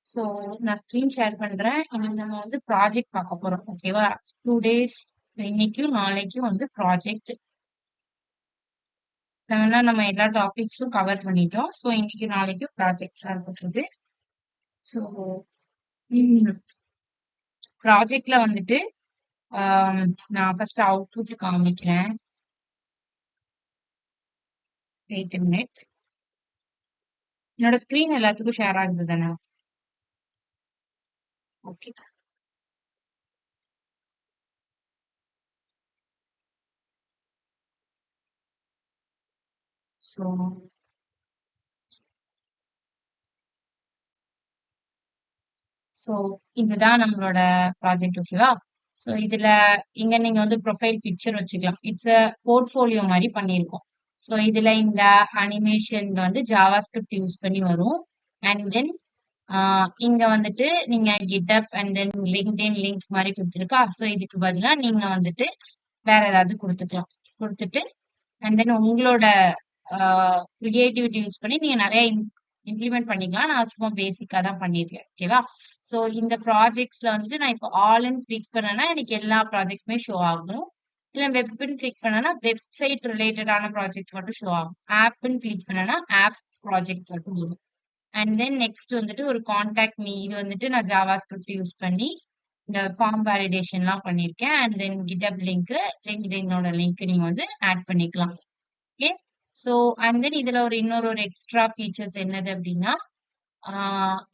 So நான் screen share பண்றேன். இன்னைக்கு நம்ம வந்து ப்ராஜெக்ட் பார்க்க போறோம். ஓகேவா? 2 டேஸ் இன்னைக்கும் நாளைக்கும் வந்து ப்ராஜெக்ட். நம்ம எல்லா டாபிக்ஸும் கவர் பண்ணிட்டோம். ஸோ இன்னைக்கு நாளைக்கு ப்ராஜெக்ட்ஸா இருக்க போகுது. ஸோ ப்ராஜெக்ட்ல வந்துட்டு நான் ஃபர்ஸ்ட் அவுட்புட் காமிக்கிறேன். Wait a minute. என்னோட ஸ்க்ரீன் எல்லாத்துக்கும் ஷேர் ஆகுது தானே? ஓகே. ஸோ ஸோ இதுதான் நம்மளோட ப்ராஜெக்ட். ஓகேவா? ஸோ இதுல இங்க நீங்க வந்து ப்ரொஃபைல் பிக்சர் வச்சுக்கலாம். இட்ஸ் அ போர்ட்ஃபோலியோ மாதிரி பண்ணியிருக்கோம். ஸோ இதுல இந்த அனிமேஷன் வந்து ஜாவா ஸ்கிரிப்ட் யூஸ் பண்ணி வரும். அண்ட் தென் இங்க வந்துட்டு நீங்க GitHub and then LinkedIn link மாதிரி கொடுத்துருக்கா. ஸோ இதுக்கு பதிலா நீங்க வந்துட்டு வேற ஏதாவது கொடுத்துக்கலாம். கொடுத்துட்டு அண்ட் தென் உங்களோட கிரியேட்டிவிட்டி யூஸ் பண்ணி நீங்க நிறைய இம்ப்ளிமெண்ட் பண்ணிக்கலாம். நான் சும்மா பேசிக்கா தான் பண்ணிருக்கேன். ஓகேவா? ஸோ இந்த ப்ராஜெக்ட்ஸ்ல வந்துட்டு நான் இப்போ ஆல்ன்னு கிளிக் பண்ணேன்னா எனக்கு எல்லா ப்ராஜெக்ட்டுமே ஷோ ஆகும். இல்ல வெப்ன்னு கிளிக் பண்ணேன்னா வெப்சைட் ரிலேட்டடான ப்ராஜெக்ட் மட்டும் ஷோ ஆகும். ஆப்ன்னு கிளிக் பண்ணேன்னா ஆப் ப்ராஜெக்ட் மட்டும் வரும். அண்ட் தென் நெக்ஸ்ட் வந்துட்டு ஒரு கான்டாக்ட் மீ, இது வந்துட்டு நான் ஜாவா ஸ்கிரிப்ட் யூஸ் பண்ணி இந்த ஃபார்ம் வேலிடேஷன்லாம் பண்ணியிருக்கேன். அண்ட் தென் GitHub லிங்க், லிங்க்டினோட லிங்க் நீங்க வந்து ஆட் பண்ணிக்கலாம். ஓகே. ஸோ அண்ட் தென் இதுல இன்னொரு எக்ஸ்ட்ரா ஃபீச்சர்ஸ் என்னது அப்படின்னா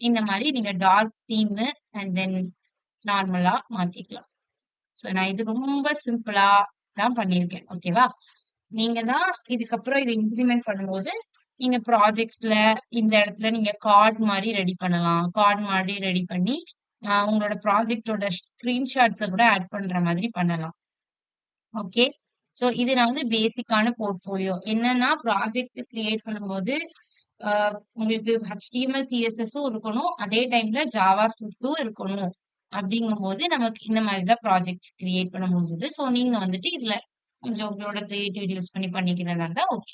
இந்த மாதிரி நீங்க டார்க் தீம் அண்ட் தென் நார்மலா மாத்திக்கலாம். ஸோ நான் இது ரொம்ப சிம்பிளா தான் பண்ணியிருக்கேன். ஓகேவா? நீங்க தான் இதுக்கப்புறம் இதை இம்ப்ளிமெண்ட் பண்ணும்போது நீங்க ப்ராஜெக்ட்ஸ்ல இந்த இடத்துல நீங்க கார்டு மாதிரி ரெடி பண்ணலாம். கார்டு மாதிரி ரெடி பண்ணி உங்களோட ப்ராஜெக்டோட ஸ்கிரீன்ஷாட்ஸை கூட ஆட் பண்ற மாதிரி பண்ணலாம். ஓகே. ஸோ இது நான் வந்து பேசிக்கான போர்ட்ஃபோலியோ. என்னன்னா ப்ராஜெக்ட் கிரியேட் பண்ணும்போது உங்களுக்கு HTML CSS-ம் இருக்கணும். அதே டைம்ல ஜாவா ஸ்கிரிப்டும் இருக்கணும். அப்படிங்கும்போது நமக்கு இந்த மாதிரி தான் ப்ராஜெக்ட்ஸ் கிரியேட் பண்ண முடிஞ்சது. ஸோ நீங்க வந்துட்டு இதுல கொஞ்சம் உங்களோட கிரியேட்டிவிட்டி யூஸ் பண்ணி பண்ணிக்கிறதா இருந்தா ஓகே.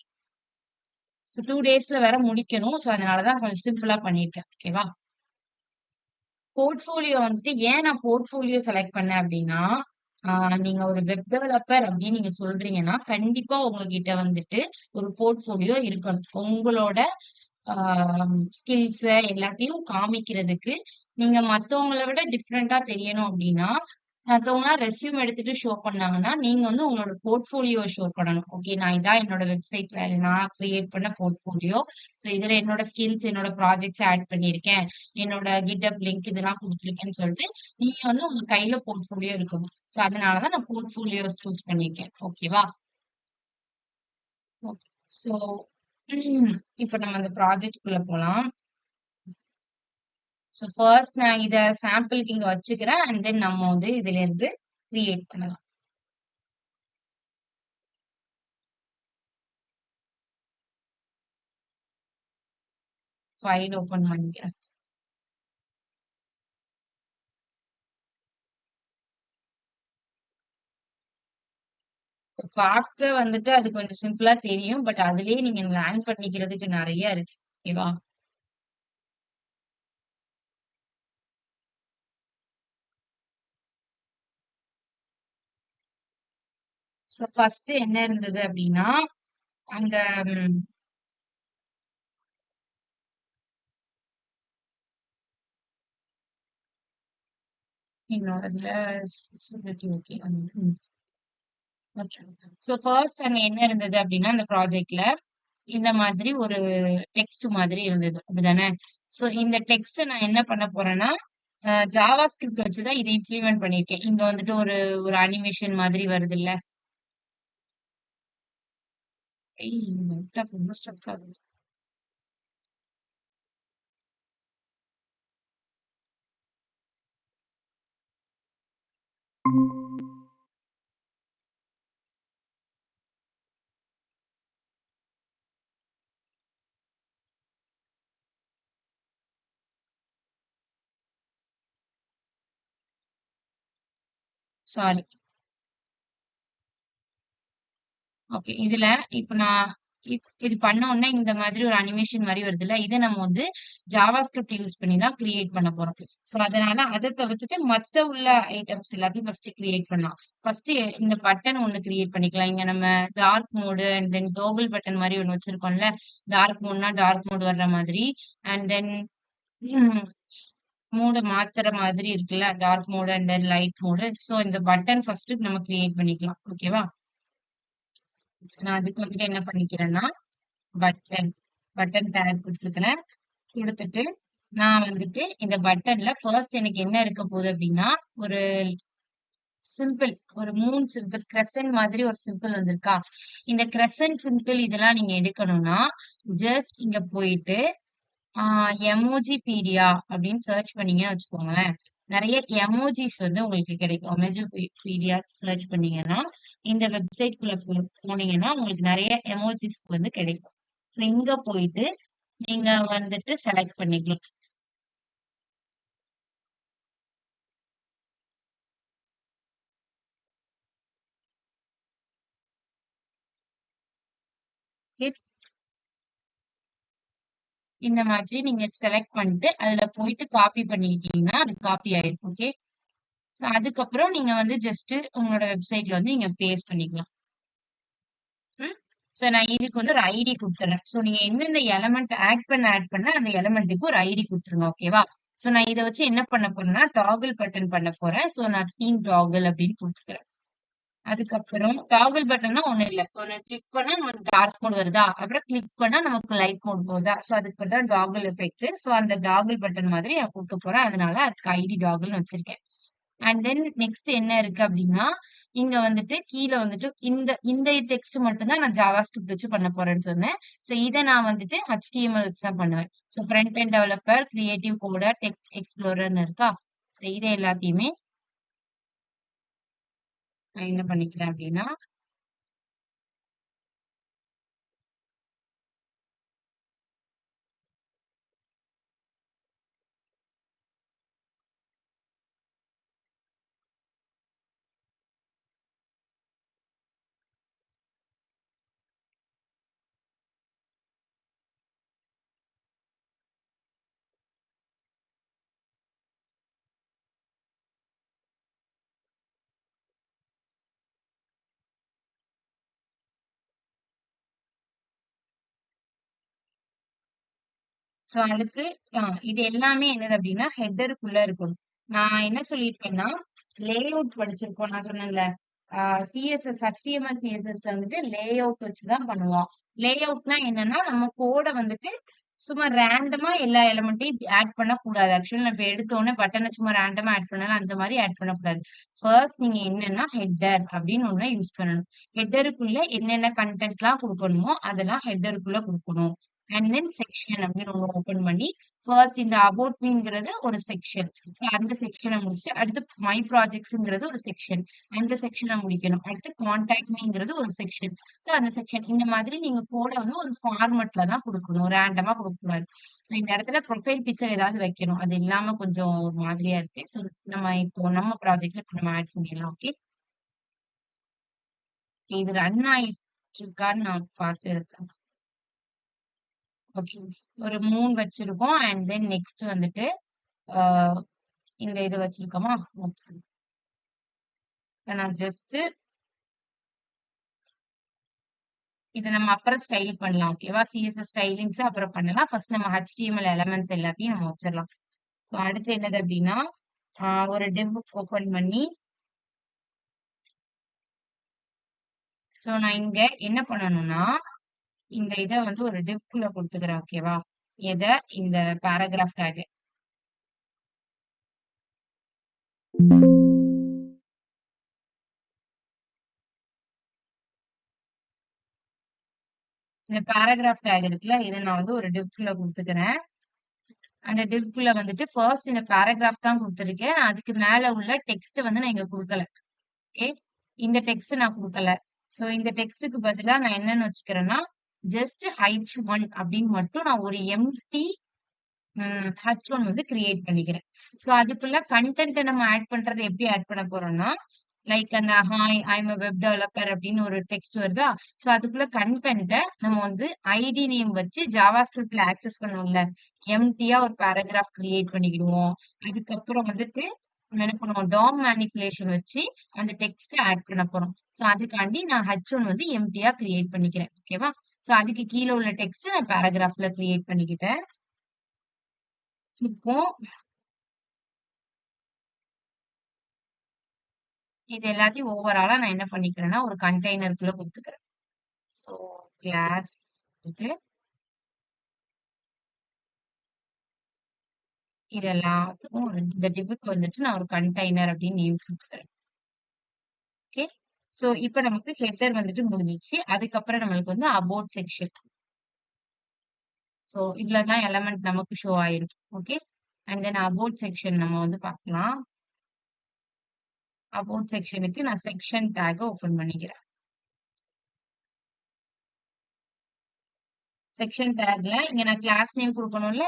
ஸோ 2 டேஸ்ல வேற முடிக்கணும். ஸோ அதனாலதான் கொஞ்சம் சிம்பிளா பண்ணியிருக்கேன். ஓகேவா? போர்ட்ஃபோலியோ வந்துட்டு ஏன் நான் போர்ட்ஃபோலியோ செலக்ட் பண்ணேன் அப்படின்னா, நீங்க ஒரு வெப் டெவலப்பர் அப்படின்னு நீங்க சொல்றீங்கன்னா, கண்டிப்பா உங்ககிட்ட வந்துட்டு ஒரு போர்ட்ஃபோலியோ இருக்கணும். உங்களோட ஸ்கில்ஸ எல்லாத்தையும் காமிக்கிறதுக்கு, நீங்க மத்தவங்கள விட டிஃபரெண்டா தெரியணும் அப்படின்னா, மத்தவங்கலாம் ரெஸ்யூம் எடுத்துட்டு ஷோ பண்ணாங்கன்னா, நீங்க வந்து உங்களோட போர்ட்ஃபோலியோ ஷோ பண்ணணும். ஓகே, நான் இதான் என்னோட வெப்சைட்ல நான் கிரியேட் பண்ண போர்ட்ஃபோலியோ. ஸோ இதுல என்னோட ஸ்கில்ஸ், என்னோட ப்ராஜெக்ட்ஸ் ஆட் பண்ணியிருக்கேன். என்னோட GitHub லிங்க் இதெல்லாம் குடுத்துருக்கேன்னு சொல்லிட்டு, நீங்க வந்து உங்க கையில போர்ட்ஃபோலியோ இருக்கணும். ஸோ அதனால தான் நான் போர்ட்ஃபோலியோ சூஸ் பண்ணியிருக்கேன். ஓகேவா? ஓகே. ஸோ இப்ப நம்ம அந்த ப்ராஜெக்ட்குள்ள போலாம். ஸோ ஃபர்ஸ்ட் நான் இத சாம்பிள்க்கு இங்க வச்சுக்கிறேன். அண்ட் தென் நம்ம வந்து இதுல இருந்து கிரியேட் பண்ணலாம். ஃபைல் ஓப்பன் பண்ணிக்கிறேன். பார்க்க வந்துட்டு அது கொஞ்சம் சிம்பிளா தெரியும். பட் அதிலேயே நீங்க லேர்ன் பண்ணிக்கிறதுக்கு நெறைய இருக்கு. ஓகேவா? ஸோ ஃபர்ஸ்ட் என்ன இருந்தது அப்டின்னா, அங்க ம் என்னோடதுல சிஸ்டபிலிட்டி ஓகே. ம். ஓகே. ஸோ ஃபர்ஸ்ட் அங்க என்ன இருந்தது அப்டின்னா, அந்த ப்ராஜெக்ட்ல இந்த மாதிரி ஒரு டெக்ஸ்ட் மாதிரி இருந்தது. அப்படிதானே? ஸோ இந்த டெக்ஸ்ட்ட நான் என்ன பண்ண போறேன்னா, ஜாவா ஸ்கிரிப்ட் வச்சு தான் இத இம்ப்ளிமெண்ட் பண்ணியிருக்கேன். இங்க வந்துட்டு ஒரு ஒரு அனிமேஷன் மாதிரி வருதுல்ல. லேப்டாப் ரொம்ப ஸ்ட்ரக் ஆகுது. சாரி. ஓகே. இதுல இப்ப நான் இது பண்ண உடனே இந்த மாதிரி ஒரு அனிமேஷன் மாதிரி வருதுல்ல. இத நம்ம வந்து ஜாவா ஸ்கிரிப்ட் யூஸ் பண்ணி தான் கிரியேட் பண்ண போறோம். சோ அதனால அத தவிர்த்துட்டு மத்த உள்ள ஐட்டம்ஸ் எல்லாத்தையும் ஃபர்ஸ்ட் கிரியேட் பண்ணலாம். ஃபர்ஸ்ட் இந்த பட்டன் ஒண்ணு கிரியேட் பண்ணிக்கலாம். இங்க நம்ம dark mode and then toggle button மாதிரி ஒண்ணு வச்சிருக்கோம்ல. டார்க் மோட்னா டார்க் மோட் வர்ற மாதிரி அண்ட் தென் மோட மாத்துற மாதிரி இருக்குல்ல. Dark mode and then light mode. So இந்த பட்டன் ஃபர்ஸ்ட் நம்ம கிரியேட் பண்ணிக்கலாம். ஓகேவா? நான் அதுக்கு வந்துட்டு என்ன பண்ணிக்கிறேன்னா பட்டன் பட்டன் டேக் கொடுத்துக்கிறேன். கொடுத்துட்டு நான் வந்துட்டு இந்த பட்டன்ல ஃபர்ஸ்ட் எனக்கு என்ன இருக்க போகுது அப்படின்னா ஒரு சிம்பிள் ஒரு மூணு சிம்பிள் கிரசன்ட் மாதிரி ஒரு சிம்பிள் வந்திருக்கா. இந்த கிரசன்ட் சிம்பிள் இதெல்லாம் நீங்க எடுக்கணும்னா ஜஸ்ட் இங்க போயிட்டு எமோஜி பீடியா அப்படின்னு சர்ச் பண்ணீங்கன்னு வச்சுக்கோங்களேன். நிறைய எமோஜிஸ் வந்து உங்களுக்கு கிடைக்கும். எமோஜி பீடியா சர்ச் பண்ணீங்கன்னா இந்த வெப்சைட் குள்ள போனீங்கன்னா உங்களுக்கு நிறைய எமோஜிஸ் வந்து கிடைக்கும். இங்க போயிட்டு நீங்க வந்துட்டு செலக்ட் பண்ணிக்கலாம். Okay? இந்த மாதிரி நீங்க செலக்ட் பண்ணிட்டு அதுல போயிட்டு காப்பி பண்ணிக்கிட்டீங்கன்னா அது காப்பி ஆயிருக்கும். ஓகே. சோ அதுக்கப்புறம் நீங்க வந்து ஜஸ்ட் உங்களோட வெப்சைட்ல வந்து நீங்க பேஸ்ட் பண்ணிக்கலாம். சோ நான் இதுக்கு வந்து ஒரு ஐடி கொடுத்துறேன். சோ நீங்க எந்தெந்த எலமெண்ட் ஆட் பண்ண அந்த எலமெண்ட்டுக்கு ஒரு ஐடி கொடுத்துருங்க. ஓகேவா? சோ நான் இதை வச்சு என்ன பண்ண போறேன்னா டாகிள் பட்டன் பண்ண போறேன். சோ நான் தீம் டாகிள் அப்படின்னு கொடுத்துக்கிறேன். அதுக்கப்புறம் டாகிள் பட்டன்னா ஒண்ணும் இல்ல. ஒண்ணு கிளிக் பண்ணா நமக்கு டார்க் மோட் வருதா, அப்புறம் கிளிக் பண்ணா நமக்கு லைட் மோட் போகுதா. சோ அதுக்கு பேர் தான் டாகிள் எஃபெக்ட். சோ அந்த டாகிள் பட்டன் மாதிரி நான் கொடுக்க போறேன். அதனால அதுக்கு ஐடி டாகிள்னு வச்சிருக்கேன். அண்ட் தென் நெக்ஸ்ட் என்ன இருக்கு அப்படின்னா இங்க வந்துட்டு கீழே வந்துட்டு இந்த இந்த டெக்ஸ்ட் மட்டும் தான் நான் ஜாவா ஸ்கிரிப்ட் வச்சு பண்ண போறேன்னு சொன்னேன். சோ இதை நான் வந்துட்டு HTML வச்சு தான் பண்ணுவேன். So front end developer, creative coder, text எக்ஸ்ப்ளோரர்னு இருக்கா. சோ இதை எல்லாத்தையுமே நான் என்ன பண்ணிக்கிறேன் அப்படின்னா சோ அடுத்து இது எல்லாமே என்னது அப்படின்னா ஹெட்டருக்குள்ள இருக்கும். நான் என்ன சொல்லியிருக்கேன்னா லே அவுட் படிச்சிருக்கோம். நான் சொன்னேன்ல சிஎஸ்எஸ் HTML சிஎஸ்எஸ் வந்துட்டு லே அவுட் வச்சுதான் பண்ணுவோம். லே அவுட்னா என்னன்னா நம்ம கோட வந்துட்டு சும்மா ரேண்டமா எல்லா எலமெண்ட்டையும் ஆட் பண்ண கூடாது. ஆக்சுவலி நம்ம எடுத்த உடனே பட்டனை சும்மா ரேண்டமா ஆட் பண்ணலாம் அந்த மாதிரி ஆட் பண்ணக்கூடாது. ஃபர்ஸ்ட் நீங்க என்னன்னா ஹெட்டர் அப்படின்னு ஒண்ணு யூஸ் பண்ணணும். ஹெட்டருக்குள்ள என்னென்ன கண்டென்ட் எல்லாம் கொடுக்கணுமோ அதெல்லாம் ஹெட்டருக்குள்ள கொடுக்கணும். அண்ட் தென் செக்ஷன் அப்படின்னு ஒண்ணு ஓபன் பண்ணி ஃபர்ஸ்ட் இந்த அபவுட் மீங்கிறது ஒரு செக்ஷன். அந்த செக்ஷனை முடிச்சுட்டு அடுத்து மை ப்ராஜெக்ட்ஸ்ங்கிறது ஒரு செக்ஷன். அந்த செக்ஷனை முடிக்கணும். அடுத்து கான்டாக்ட் மீங்கிறது ஒரு செக்ஷன். சோ அந்த செக்ஷன் இந்த மாதிரி நீங்க கோட வந்து ஒரு ஃபார்மட்ல தான் கொடுக்கணும். ரேண்டமா கொடுக்க கூடாது. சோ இந்த இடத்துல ப்ரொஃபைல் பிக்சர் ஏதாவது வைக்கணும். அது இல்லாம கொஞ்சம் ஒரு மாதிரியா இருக்கு. சோ நம்ம இப்போ நம்ம ப்ராஜெக்ட்ல நம்ம ஆட் பண்ணிடலாம். ஓகே. இது ரன் ஆயிட்டு இருக்கான்னு நான் பார்த்து இருக்கேன். ஓகே. ஒரு 3 வச்சிருக்கோம். அண்ட் தென் நெக்ஸ்ட் வந்துட்டு ஆஹ் இந்த இது வச்சிருக்கோமா. Okay. நான் ஜஸ்ட் இதை நம்ம அப்புறம் ஸ்டைல் பண்ணலாம். ஓகேவா? சிஎஸ்எஸ் ஸ்டைலிங்ஸ் அப்புறம் பண்ணலாம். ஃபர்ஸ்ட் நம்ம HTML எலமெண்ட்ஸ் எல்லாத்தையும் நம்ம வச்சிடலாம். ஸோ அடுத்து என்னது அப்படின்னா ஒரு div ஓபன் பண்ணி ஸோ நான் இங்க என்ன பண்ணணும்னா இந்த இதை வந்து ஒரு div குள்ள கொடுத்துக்கிறேன். ஓகேவா? எதை இந்த பேராகிராஃப் டேக் இந்த பேராகிராஃப் டேக் இருக்குல்ல இதை நான் வந்து ஒரு div குள்ள கொடுத்துக்கிறேன். அந்த div குள்ள வந்துட்டு ஃபர்ஸ்ட் இந்த பேராகிராஃப் தான் கொடுத்துருக்கேன். அதுக்கு மேல உள்ள டெக்ஸ்ட் வந்து நான் இங்க கொடுக்கல. ஓகே. இந்த டெக்ஸ்ட் நான் கொடுக்கல. சோ இந்த டெக்ஸ்டுக்கு பதிலா நான் என்னன்னு வச்சுக்கிறேன்னா ஜஸ்ட் H1 அப்படின்னு மட்டும் நான் ஒரு எம்டி H1 வந்து கிரியேட் பண்ணிக்கிறேன். சோ அதுக்குள்ள கண்டென்ட் நம்ம ஆட் பண்றது எப்படி ஆட் பண்ண போறோம்னா லைக் அந்த hi I'm a web developer அப்படின்னு ஒரு டெக்ஸ்ட் வருதா? ஸோ அதுக்குள்ள கன்டென்ட்ட நம்ம வந்து ஐடி நேம் வச்சு ஜாவா ஸ்கிரிப்ட்ல ஆக்சஸ் பண்ணுவோம்ல, எம்ப்டியா ஒரு பேராகிராஃப் கிரியேட் பண்ணிக்கிடுவோம். அதுக்கப்புறம் வந்துட்டு நம்ம என்ன பண்ணுவோம், டாம் மேனிபுலேஷன் வச்சு அந்த டெக்ஸ்ட்ட ஆட் பண்ண போறோம். ஸோ அதுக்காண்டி நான் H1 வந்து எம்ப்டியா கிரியேட் பண்ணிக்கிறேன். ஓகேவா? ஸோ அதுக்கு கீழ உள்ள டெக்ஸ்ட்ட நான் பேராகிராஃப்ல கிரியேட் பண்ணிக்கிட்டேன். இப்போ இது எல்லாத்தையும் ஓவராலா நான் என்ன பண்ணிக்கிறேன்னா, ஒரு கண்டெய்னருக்குள்ள குடுத்துக்கிறேன். ஸோ கிளாஸ் இது இது எல்லாத்துக்கும் இந்த டிவ்வுக்கு வந்துட்டு நான் ஒரு கண்டெய்னர் அப்படின்னு நேம் குடுத்துக்கிறேன். ஓகே. ஸோ இப்ப நமக்கு ஹெட்டர் வந்துட்டு முடிஞ்சிச்சு. அதுக்கப்புறம் நம்மளுக்கு வந்து அபௌட் செக்ஷன். ஸோ இவ்ளோ தான் எலமெண்ட் நமக்கு ஷோ ஆயிருக்கு. Okay. And then about section நம்ம வந்து பார்க்கலாம். அபௌட் செக்ஷனுக்கு நான் செக்ஷன் டேக்க ஓப்பன் பண்ணிக்கிறேன். செக்ஷன் டேக்ல இங்க நான் கிளாஸ் நேம் குடுக்கணும்ல.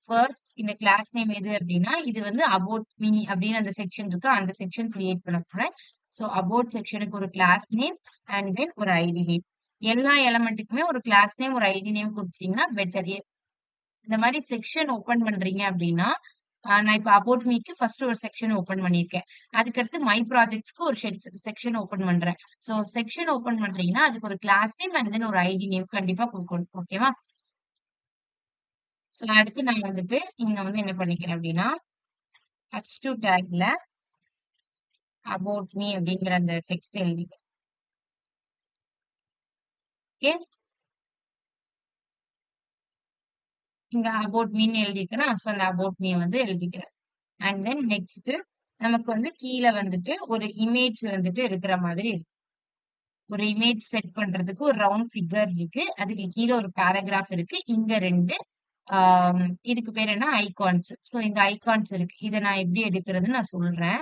ஃபர்ஸ்ட் இந்த கிளாஸ் நேம் எது அப்டின்னா, இது வந்து அபௌட் மீ அப்டின்னு அந்த செக்ஷன் இருக்கு. அந்த செக்ஷன் கிரியேட் பண்ண போறேன். ஸோ அபௌட் செக்ஷனுக்கு ஒரு கிளாஸ் நேம் அண்ட் தென் ஒரு ஐடி நேம். எல்லா எலமெண்ட்டுக்குமே ஒரு கிளாஸ் நேம், ஒரு ஐடி நேம் குடுத்துட்டீங்கன்னா பெட்டர். இந்த மாரி செக்ஷன் ஓப்பன் பண்றீங்க அப்டின்னா, நான் இப்ப அபௌட் மீக்கு ஃபர்ஸ்ட் ஒரு செக்ஷன் ஓப்பன் பண்ணியிருக்கேன். அதுக்கடுத்து மை ப்ராஜெக்ட்ஸ்க்கு ஒரு செக்ஷன் ஓப்பன் பண்றேன். ஸோ செக்ஷன் ஓப்பன் பண்றீங்கன்னா, அதுக்கு ஒரு கிளாஸ் நேம் அண்ட் தென் ஒரு ஐடி நேம் கண்டிப்பா குடுக்கணும். ஓகேவா? ஸோ அடுத்து நான் வந்துட்டு இங்க வந்து என்ன பண்ணிக்கிறேன் அப்டின்னா, H2 டேக்ல அபௌட் மீ அப்டிங்கிற அந்த டெக்ஸ்ட் எழுதிக்கிறேன். ஓகே. இங்க அபௌட் மீன்னு எழுதியிருக்கேனா, ஸோ அந்த அபௌட் மீ வந்து எழுதிக்கிறேன். அண்ட் தென் நெக்ஸ்ட் நமக்கு வந்து கீழ வந்துட்டு ஒரு இமேஜ் வந்துட்டு இருக்கிற மாதிரி இருக்கு. ஒரு இமேஜ் செட் பண்றதுக்கு ஒரு ரவுண்ட் ஃபிகர் இருக்கு. அதுக்கு கீழ ஒரு பேராகிராஃப் இருக்கு. இங்க 2 இதுக்கு பேர் என்ன ஐகான்ஸ். ஸோ இந்த ஐகான்ஸ் இருக்கு. இத நான் எப்படி எடுக்கிறதுன்னு நான் சொல்றேன்.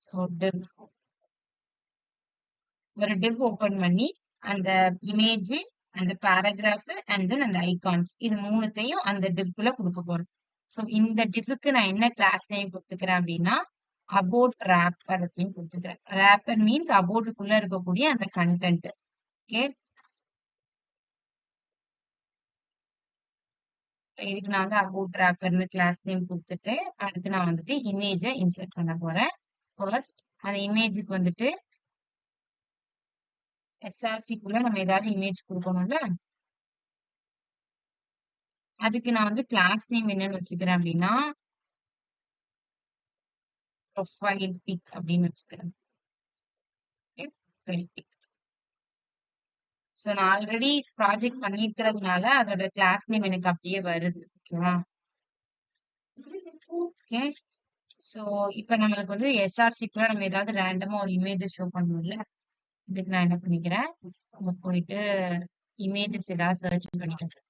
ஸோ div ஒரு div ஓப்பன் பண்ணி அந்த இமேஜ், அந்த பேராகிராஃப் அண்ட் தென் அந்த ஐகான்ஸ் இது 3த்தையும் அந்த divக்குள்ள குடுக்க போறோம். ஸோ இந்த divக்கு நான் என்ன கிளாஸ் நேம் குடுத்துக்கிறேன் அப்படின்னா, அபௌட் ராப்பர் அப்படின்னு குடுத்துக்கிறேன். ராப்பர் மீன்ஸ் அபௌட்டுக்குள்ள இருக்கக்கூடிய அந்த கன்டென்ட். ஓகே. இதுக்கு நான் வந்து அபௌட் ராப்பர்ன்னு கிளாஸ் நேம் குடுத்துட்டு, அடுத்து நான் வந்துட்டு இமேஜ இன்சர்ட் பண்ண போறேன். ஃபர்ஸ்ட் அந்த இமேஜ்க்கு வந்துட்டு எஸ்ஆர்சிக்குள்ள நம்ம ஏதாவது இமேஜ் குடுக்கணும்ல. அதுக்கு நான் வந்து கிளாஸ் நேம் என்னன்னு வச்சுக்கிறேன் அப்படின்னா, ப்ரொஃபைல் பிக் அப்படின்னு வச்சுக்கிறேன். Profile big. ஸோ நான் ஆல்ரெடி ப்ராஜெக்ட் பண்ணியிருக்கிறதுனால அதோட கிளாஸ் நேம் எனக்கு அப்படியே வருது. ஓகேவா? ஓகே. ஸோ இப்ப நம்மளுக்கு வந்து எஸ்ஆர்சிக்குள்ள நம்ம ஏதாவது ரேண்டமா ஒரு இமேஜ் ஷோ பண்ணணும்ல. இதுக்கு நான் என்ன பண்ணிக்கிறேன், அங்க போயிட்டு இமேஜஸ் ஏதாவது சர்ச் பண்ணிக்கிறேன்.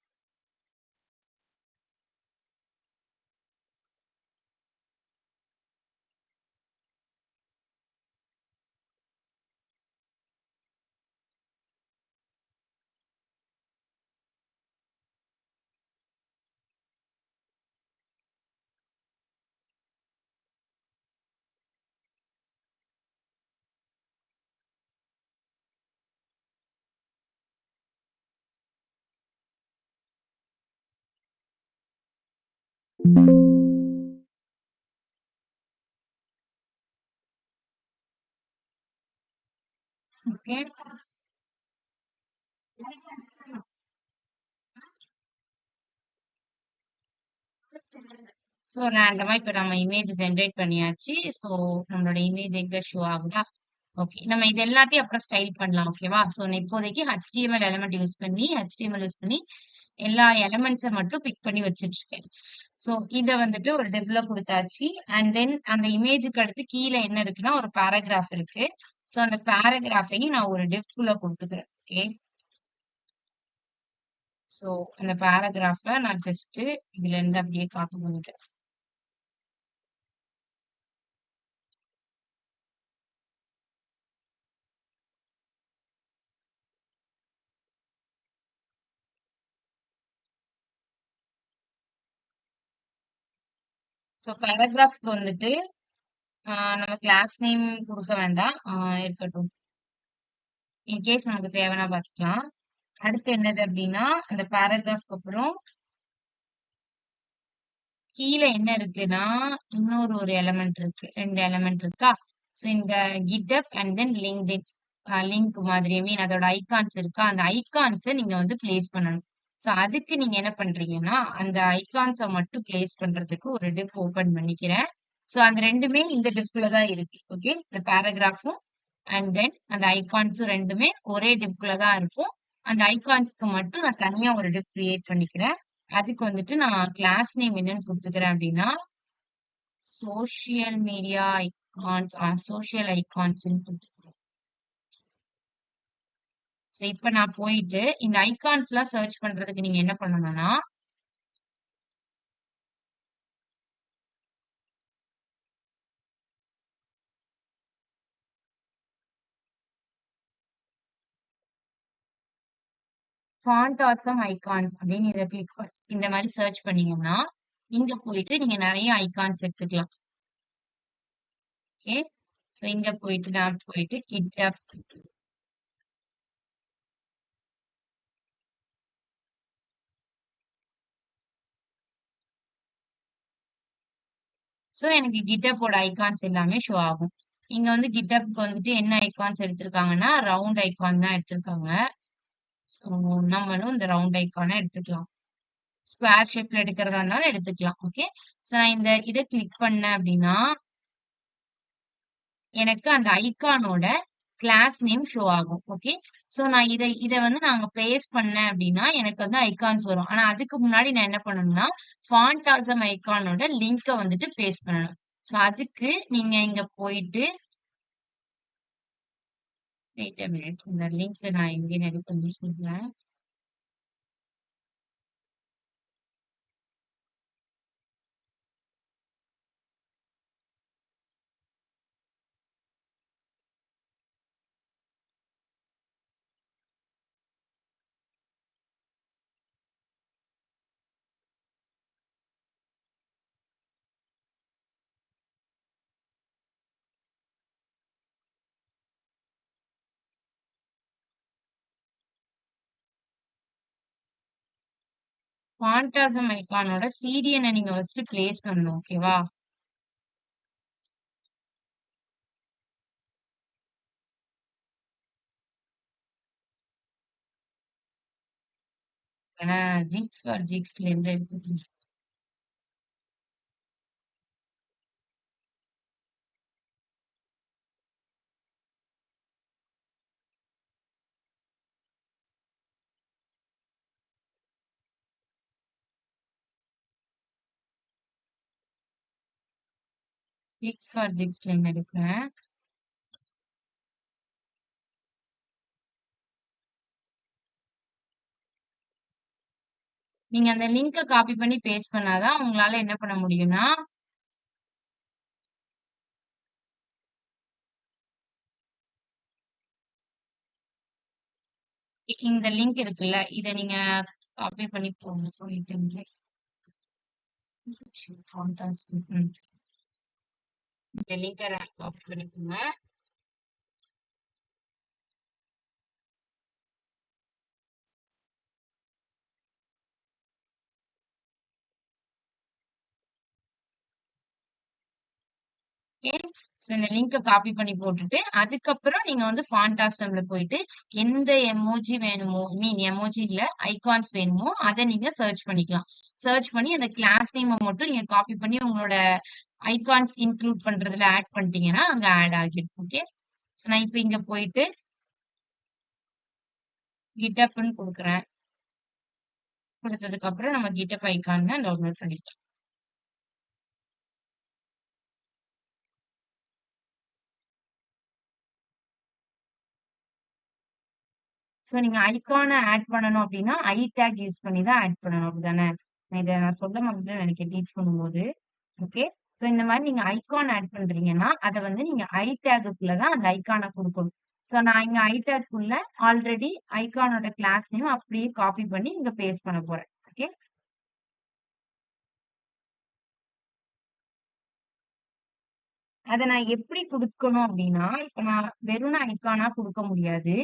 ஓகே. ஸோ ரேண்டமா இப்ப நம்ம இமேஜ் ஜெனரேட் பண்ணியாச்சு. ஸோ நம்மளோட இமேஜ் எங்க ஷோ ஆகுதா? ஓகே. நம்ம இது எல்லாத்தையும் அப்புறம் ஸ்டைல் பண்ணலாம். ஓகேவா? ஸோ நான் இப்போதைக்கு HTML எலிமெண்ட் யூஸ் பண்ணி HTML யூஸ் பண்ணி எல்லா எலிமெண்ட்ஸ மட்டும் பிக் பண்ணி வச்சுட்டு இருக்கேன். ஸோ இத வந்துட்டு ஒரு டிவ்ல குடுத்தாச்சு. அண்ட் தென் அந்த இமேஜ்க்கு அடுத்து கீழ என்ன இருக்குன்னா, ஒரு பேராகிராஃப் இருக்கு. ஸோ அந்த பேராகிராஃபையும் நான் ஒரு டிவ்க்குள்ள குடுத்துக்கிறேன். ஓகே. ஸோ அந்த பேராகிராஃப நான் ஜஸ்ட் இதுல இருந்து அப்படியே காப்பி பண்ணிக்கிறேன். ஸோ பேராகிராஃப்க்கு வந்துட்டு நம்ம கிளாஸ் நேம் குடுக்க வேண்டாம். இருக்கட்டும். இன்கேஸ் நமக்கு தேவைன்னா பார்த்துக்கலாம். அடுத்து என்னது அப்டின்னா, அந்த பேராகிராஃப்க்கு அப்புறம் கீழ என்ன இருக்குன்னா, இன்னொரு ஒரு எலிமெண்ட் இருக்கு. 2 எலிமெண்ட் இருக்கா? ஸோ இந்த GitHub and then LinkedIn link மாதிரி ஐ மீன் அதோட ஐகான்ஸ் இருக்கா? அந்த ஐகான்ஸ நீங்க வந்து பிளேஸ் பண்ணணும். ஸோ அதுக்கு நீங்க என்ன பண்றீங்கன்னா, அந்த ஐகான்ஸ மட்டும் பிளேஸ் பண்றதுக்கு ஒரு டிவ் ஓப்பன் பண்ணிக்கிறேன். ஸோ அந்த 2மே இந்த டிவ்க்குள்ள தான் இருக்கு. ஓகே. இந்த பேராகிராஃபும் அண்ட் தென் அந்த ஐகான்ஸும் 2மே ஒரே டிவ்க்குள்ள தான் இருக்கும். அந்த ஐகான்ஸ்க்கு மட்டும் நான் தனியா ஒரு டிவ் கிரியேட் பண்ணிக்கிறேன். அதுக்கு வந்துட்டு நான் கிளாஸ் நேம் என்னன்னு குடுத்துக்கிறேன் அப்டின்னா, சோசியல் மீடியா ஐகான்ஸ் சோசியல் ஐகான்ஸ்ன்னு குடுத்துக்கிறேன். ஸோ இப்ப நான் போயிட்டு இந்த ஐகான்ஸ்லாம் சர்ச் பண்றதுக்கு நீங்க என்ன பண்ணணும்னா, ஃபாண்ட் ஆசம் ஐகான்ஸ் அப்படின்னு இத கிளிக் இந்த மாரி சர்ச் பண்ணீங்கன்னா, இங்க போயிட்டு நீங்க நெறைய ஐகான்ஸ் எடுத்துக்கலாம். ஓகே. ஸோ இங்க போயிட்டு நான் போயிட்டு GitHub ஸோ எனக்கு GitHubஓட ஐகான்ஸ் எல்லாமே ஷோ ஆகும். இங்க வந்து GitHubக்கு வந்துட்டு என்ன ஐகான்ஸ் எடுத்திருக்காங்கன்னா, ரவுண்ட் ஐகான் தான் எடுத்திருக்காங்க. ஸோ நம்மளும் இந்த ரவுண்ட் ஐகான எடுத்துக்கலாம். ஸ்கொயர் ஷேப்ல எடுக்கிறதா இருந்தாலும் எடுத்துக்கலாம். ஓகே. ஸோ நான் இந்த இத கிளிக் பண்ணேன் அப்டின்னா, எனக்கு அந்த ஐகானோட கிளாஸ் நேம் ஷோ ஆகும். ஓகே. ஸோ நான் இத வந்து நான் அங்க பிளேஸ் பண்ணேன் அப்டின்னா, எனக்கு வந்து ஐகான்ஸ் வரும். ஆனா அதுக்கு முன்னாடி நான் என்ன பண்ணணும்னா, ஃபாண்ட் ஆசம் ஐகானோட லிங்க வந்துட்டு பேஸ்ட் பண்ணணும். ஸோ அதுக்கு நீங்க இங்க போயிட்டு வெயிட் அ மினிட். இந்த லிங்க் நான் எங்கேன்னு ரெடி பண்ணி சொல்றேன். ஃபாண்ட் ஆசம் ஐகானோட சிடிஎன்ன நீங்க ஃபர்ஸ்ட் பிளேஸ் பண்ணணும். ஓகேவா? ஏன்னா ஜிக்ஸ் ஃபார் ஜிக்ஸ்ல இருந்து எடுத்துக்கணும். ஜிக்ஸ் ஃபார் ஜிக்ஸ்ல இருந்து எடுக்கிறேன். நீங்க அந்த லிங்க காப்பி பண்ணி பேஸ்ட் பண்ணாதான் உங்களால என்ன பண்ண முடியும்னா, இந்த லிங்க் இருக்குல்ல, இத நீங்க காப்பி பண்ணி போங்க. போயிட்டு ஃபாண்ட் ஆசம் இந்த லிங்க காப்பி பண்ணிக்கோங்க. ஓகே. ஸோ இந்த லிங்க காப்பி பண்ணி போட்டுட்டு, அதுக்கப்புறம் நீங்க வந்து ஃபாண்டாசம்ல போயிட்டு, எந்த எமோஜி வேணுமோ, எமோஜி இல்ல, ஐகான்ஸ் வேணுமோ, அத நீங்க சர்ச் பண்ணிக்கலாம். சர்ச் பண்ணி அந்த கிளாஸ் நேம மட்டும் நீங்க காப்பி பண்ணி உங்களோட ஐகான்ஸ் இன்க்ளூட் பண்றதுல ஆட் பண்ணிட்டீங்கன்னா, அங்க ஆட் ஆகிரும். ஓகே. ஸோ நான் இப்ப இங்க போயிட்டு GitHubன்னு குடுக்குறேன். குடுத்ததுக்கு அப்புறம் நம்ம GitHub ஐகான டவுன்லோட் பண்ணிக்கலாம். ஸோ நீங்க ஐகான ஆட் பண்ணணும் அப்டின்னா, ஐ டேக் யூஸ் பண்ணி தான் ஆட் பண்ணணும். அப்படிதானே? நான் சொல்ல மறந்துட்டேன்னு நெனைக்கிறேன் டீச் பண்ணும்போது. ஓகே. ஸோ இந்த மாரி நீங்க ஐகான் ஆட் பண்றீங்கன்னா, அத வந்து நீங்க ஐ டேகுக்குள்ள தான் அந்த ஐகான குடுக்கணும். ஸோ நான் இங்க ஐ டேக்குள்ள ஆல்ரெடி ஐகானோட கிளாஸ் நேம் அப்படியே காப்பி பண்ணி இங்க பேஸ்ட் பண்ண போறேன். ஓகே. அத நான் எப்படி குடுக்கணும் அப்படின்னா, இப்ப நான் வெறும் ஐகானா குடுக்க முடியாது.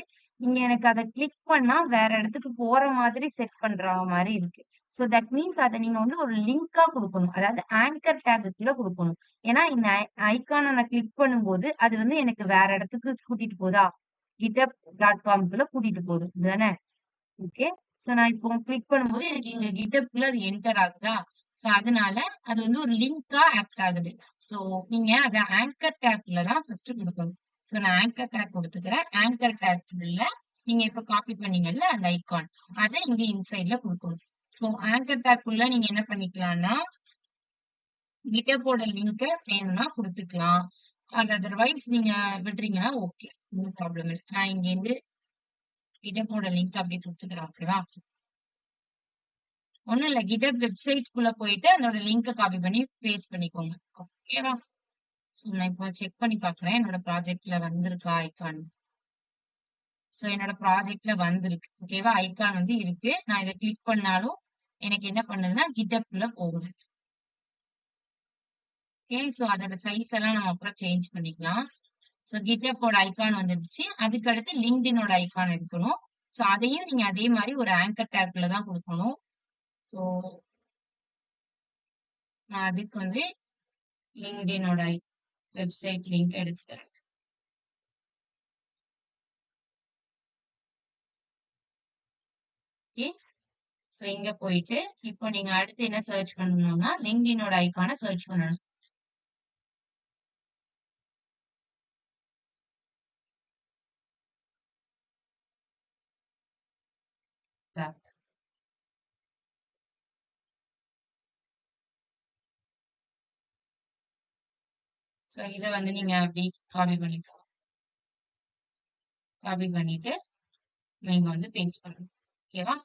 நீங்க எனக்கு அத கிளிக் பண்ணா வேற இடத்துக்கு போற மாதிரி செட் பண்ற மாரி இருக்கு. சோ தட் மீன்ஸ் அத நீங்க வந்து ஒரு லிங்கா குடுக்கணும். அதாவது ஆங்கர் டேக்குக்குள்ள குடுக்கணும். ஏன்னா இந்த ஐகான நான் கிளிக் பண்ணும்போது, அது வந்து எனக்கு வேற இடத்துக்கு கூட்டிட்டு போதா? github.comக்குள்ள கூட்டிட்டு போகுது. இதுதானே? ஓகே. சோ நான் இப்போ கிளிக் பண்ணும்போது எனக்கு இங்க GitHubக்குள்ள அது என்டர் ஆகுதா? சோ அதனால அது வந்து ஒரு லிங்கா ஆக்ட் ஆகுது. சோ நீங்க அத ஆங்கர் டேக்ல தான் ஃபர்ஸ்ட் குடுக்கணும். சோ நான் ஆங்கர் டேக் குடுத்துக்கிறேன். ஆங்கர் டேக்ல நீங்க இப்ப காப்பி பண்ணீங்கல்ல அந்த ஐகான். அத இங்க இன்சைட்ல குடுக்கணும். சோ ஆங்கர் டேக் உள்ள நீங்க என்ன பண்ணிக்கலாம்னா, GitHubஓட லிங்க்க வேணும்னா குடுத்துக்கலாம். ஆர் அதர்வைஸ் நீங்க விடுறீங்கன்னா ஓகே. ஒண்ணும் ப்ராப்ளம் இல்ல. நான் இங்கேருந்து GitHubஓட லிங்க் அப்படியே குடுத்துக்கிறேன். ஓகேவா? ஒண்ணும் இல்ல. GitHub வெப்சைட்குள்ள போயிட்டு அதோட லிங்க காப்பி பண்ணி பேஸ்ட் பண்ணிக்கோங்க. ஓகேவா? சோ நான் இப்போ செக் பண்ணி பார்க்குறேன். என்னோட ப்ராஜெக்ட்ல வந்திருக்கா ஐகான். சோ என்னோட ப்ராஜெக்ட்ல வந்திருக்கு. ஓகேவா? ஐகான் வந்து இருக்கு. நான் இத கிளிக் பண்ணாலும் எனக்கு என்ன பண்ணுதுன்னா GitHubக்குள்ள போகுது. ஓகே. சோ அதோட சைஸ் எல்லாம் நம்ம அப்புறம் சேஞ்ச் பண்ணிக்கலாம். சோ GitHubஓட ஐகான் வந்துடுச்சு. அதுக்கு அடுத்து LinkedInஓட ஐகான் எடுக்கணும். சோ அதையும் நீங்க அதே மாரி ஒரு ஆங்கர் டேக்ல தான் குடுக்கணும். சோ நான் அதுக்கு வந்து LinkedInஓட வெப்சைட் லிங்க் எடுத்துக்கிறேன். ஓகே. சோ இங்க போயிட்டு, இப்போ நீங்க அடுத்து என்ன சர்ச் பண்ணணும்னா, LinkedInஓட ஐகான சர்ச் பண்ணணும். சோ இத வந்து நீங்க அப்படி காப்பி பண்ணிக்கலாம். காப்பி பண்ணிட்டு நீங்க வந்து பேஸ்ட் பண்ணணும். ஓகேவா?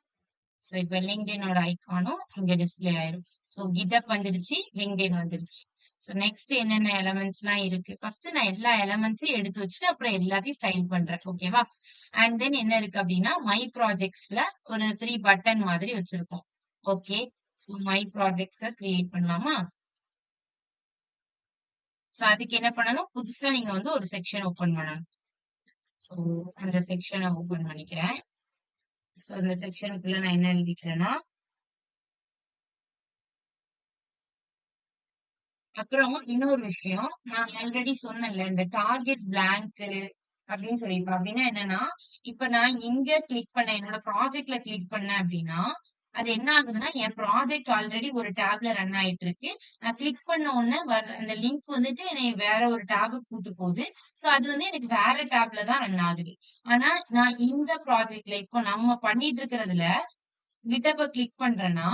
சோ இப்ப LinkedInஓட ஐகானும் இங்க டிஸ்ப்ளே ஆயிரும். சோ GitHub வந்துருச்சு, LinkedIn வந்துருச்சு. சோ நெக்ஸ்ட் என்னென்ன எலிமெண்ட்ஸ்லாம் இருக்கு? ஃபர்ஸ்ட் நான் எல்லா எலிமெண்ட்ஸையும் எடுத்து வச்சுட்டு, அப்புறம் எல்லாத்தையும் ஸ்டைல் பண்றேன். ஓகேவா? அண்ட் தென் என்ன இருக்கு அப்படின்னா, மை ப்ராஜெக்ட்ஸ்ல ஒரு 3 பட்டன் மாதிரி வச்சிருக்கோம். ஓகே. சோ மை ப்ராஜெக்ட்ஸ கிரியேட் பண்ணலாமா? சோ அதுக்கு என்ன பண்ணணும்? புதுசா நீங்க வந்து ஒரு செக்ஷன் ஓப்பன் பண்ணணும். சோ அந்த செக்ஷன ஓப்பன் பண்ணிக்கிறேன். சோ இந்த செக்ஷனுக்குள்ள நான் என்ன எழுதிக்கிறேன்னா, அப்புறம் இன்னொரு விஷயம், நான் ஆல்ரெடி சொன்னேன்ல, இந்த டார்கெட் பிளாங்க் அப்படின்னு சொல்லியிருப்பேன். அப்படின்னா என்னன்னா, இப்ப நான் இங்க கிளிக் பண்ணேன். என்னோட ப்ராஜெக்ட்ல கிளிக் பண்ணேன் அப்படின்னா, அது என்ன ஆகுதுன்னா, என் ப்ராஜெக்ட் ஆல்ரெடி ஒரு டேப்ல ரன் ஆயிட்டு இருக்கு. நான் கிளிக் பண்ண உடனே வர அந்த லிங்க் வந்துட்டு என்னைய வேற ஒரு டேபுக்கு கூட்டு போகுது. சோ அது வந்து எனக்கு வேற டேப்ல தான் ரன் ஆகுது. ஆனா, நான் இந்த ப்ராஜெக்ட்ல இப்போ நம்ம பண்ணிட்டு இருக்கிறதுல GitHub கிளிக் பண்றேன்னா,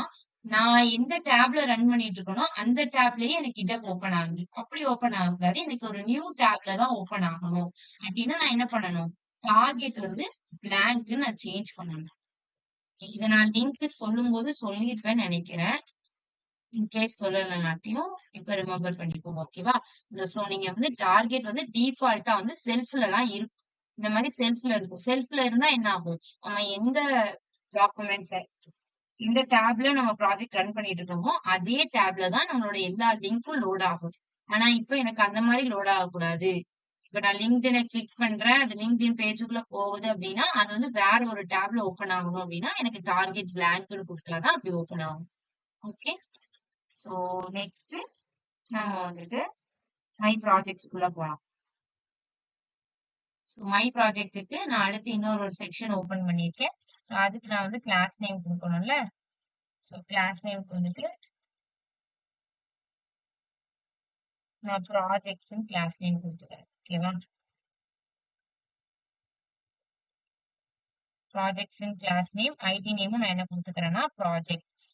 நான் எந்த டேப்ல ரன் பண்ணிட்டு இருக்கேனோ, அந்த டேப்லயே எனக்கு GitHub ஓப்பன் ஆகுது. அப்படி ஓப்பன் ஆகக்கூடாது. எனக்கு ஒரு நியூ டேப்ல தான் ஓப்பன் ஆகணும். அப்படின்னா நான் என்ன பண்ணணும்? டார்கெட் வந்து பிளாங்க்ன்னு நான் சேஞ்ச் பண்ணணும். இத நான் லிங்க் சொல்லும்போது சொல்லிருப்பேன்னு நெனைக்கிறேன். இன்கேஸ் சொல்லலனாட்டியும் இப்ப ரிமெம்பர் பண்ணிக்கோங்க. ஓகேவா? சோ நீங்க வந்து டார்கெட் வந்து டிஃபால்ட்டா வந்து செல்ஃப்ல தான் இருக்கும். இந்த மாரி செல்ஃப்ல இருக்கும். செல்ஃப்ல இருந்தா என்ன ஆகும்? நம்ம எந்த டாக்குமெண்ட் இந்த டேப்ல நம்ம ப்ராஜெக்ட் ரன் பண்ணிட்டு இருக்கோமோ, அதே டேப்ல தான் நம்மளோட எல்லா லிங்க்கும் லோட் ஆகும். ஆனா, இப்ப எனக்கு அந்த மாரி லோட் ஆகக்கூடாது. இப்ப நான் LinkedIn கிளிக் பண்றேன். அது LinkedIn பேஜுக்குள்ள போகுது அப்டின்னா, அது வந்து வேற ஒரு டேப்ல ஓப்பன் ஆகணும் அப்டின்னா, எனக்கு டார்கெட் பிளாங்க்ன்னு குடுத்தா தான் அப்டி ஓப்பன் ஆகும். ஓகே. சோ நெக்ஸ்ட் நம்ம வந்துட்டு மை ப்ராஜெக்ட்ஸ்குள்ள போலாம். சோ மை ப்ராஜெக்ட்க்கு நான் அடுத்து இன்னொரு ஒரு செக்ஷன் ஓப்பன் பண்ணியிருக்கேன். சோ அதுக்கு நான் வந்து கிளாஸ் நேம் குடுக்கணும்ல. சோ கிளாஸ் நேம்க்கு வந்துட்டு நான் ப்ராஜெக்ட்ஸ்ன்னு கிளாஸ் நேம் குடுத்துக்கிறேன். ஓகேவா? ப்ராஜெக்ட்ஸ்ன்னு கிளாஸ் நேம், ஐடி நேமும் நான் என்ன குடுத்துக்கிறேன்னா ப்ராஜெக்ட்ஸ்.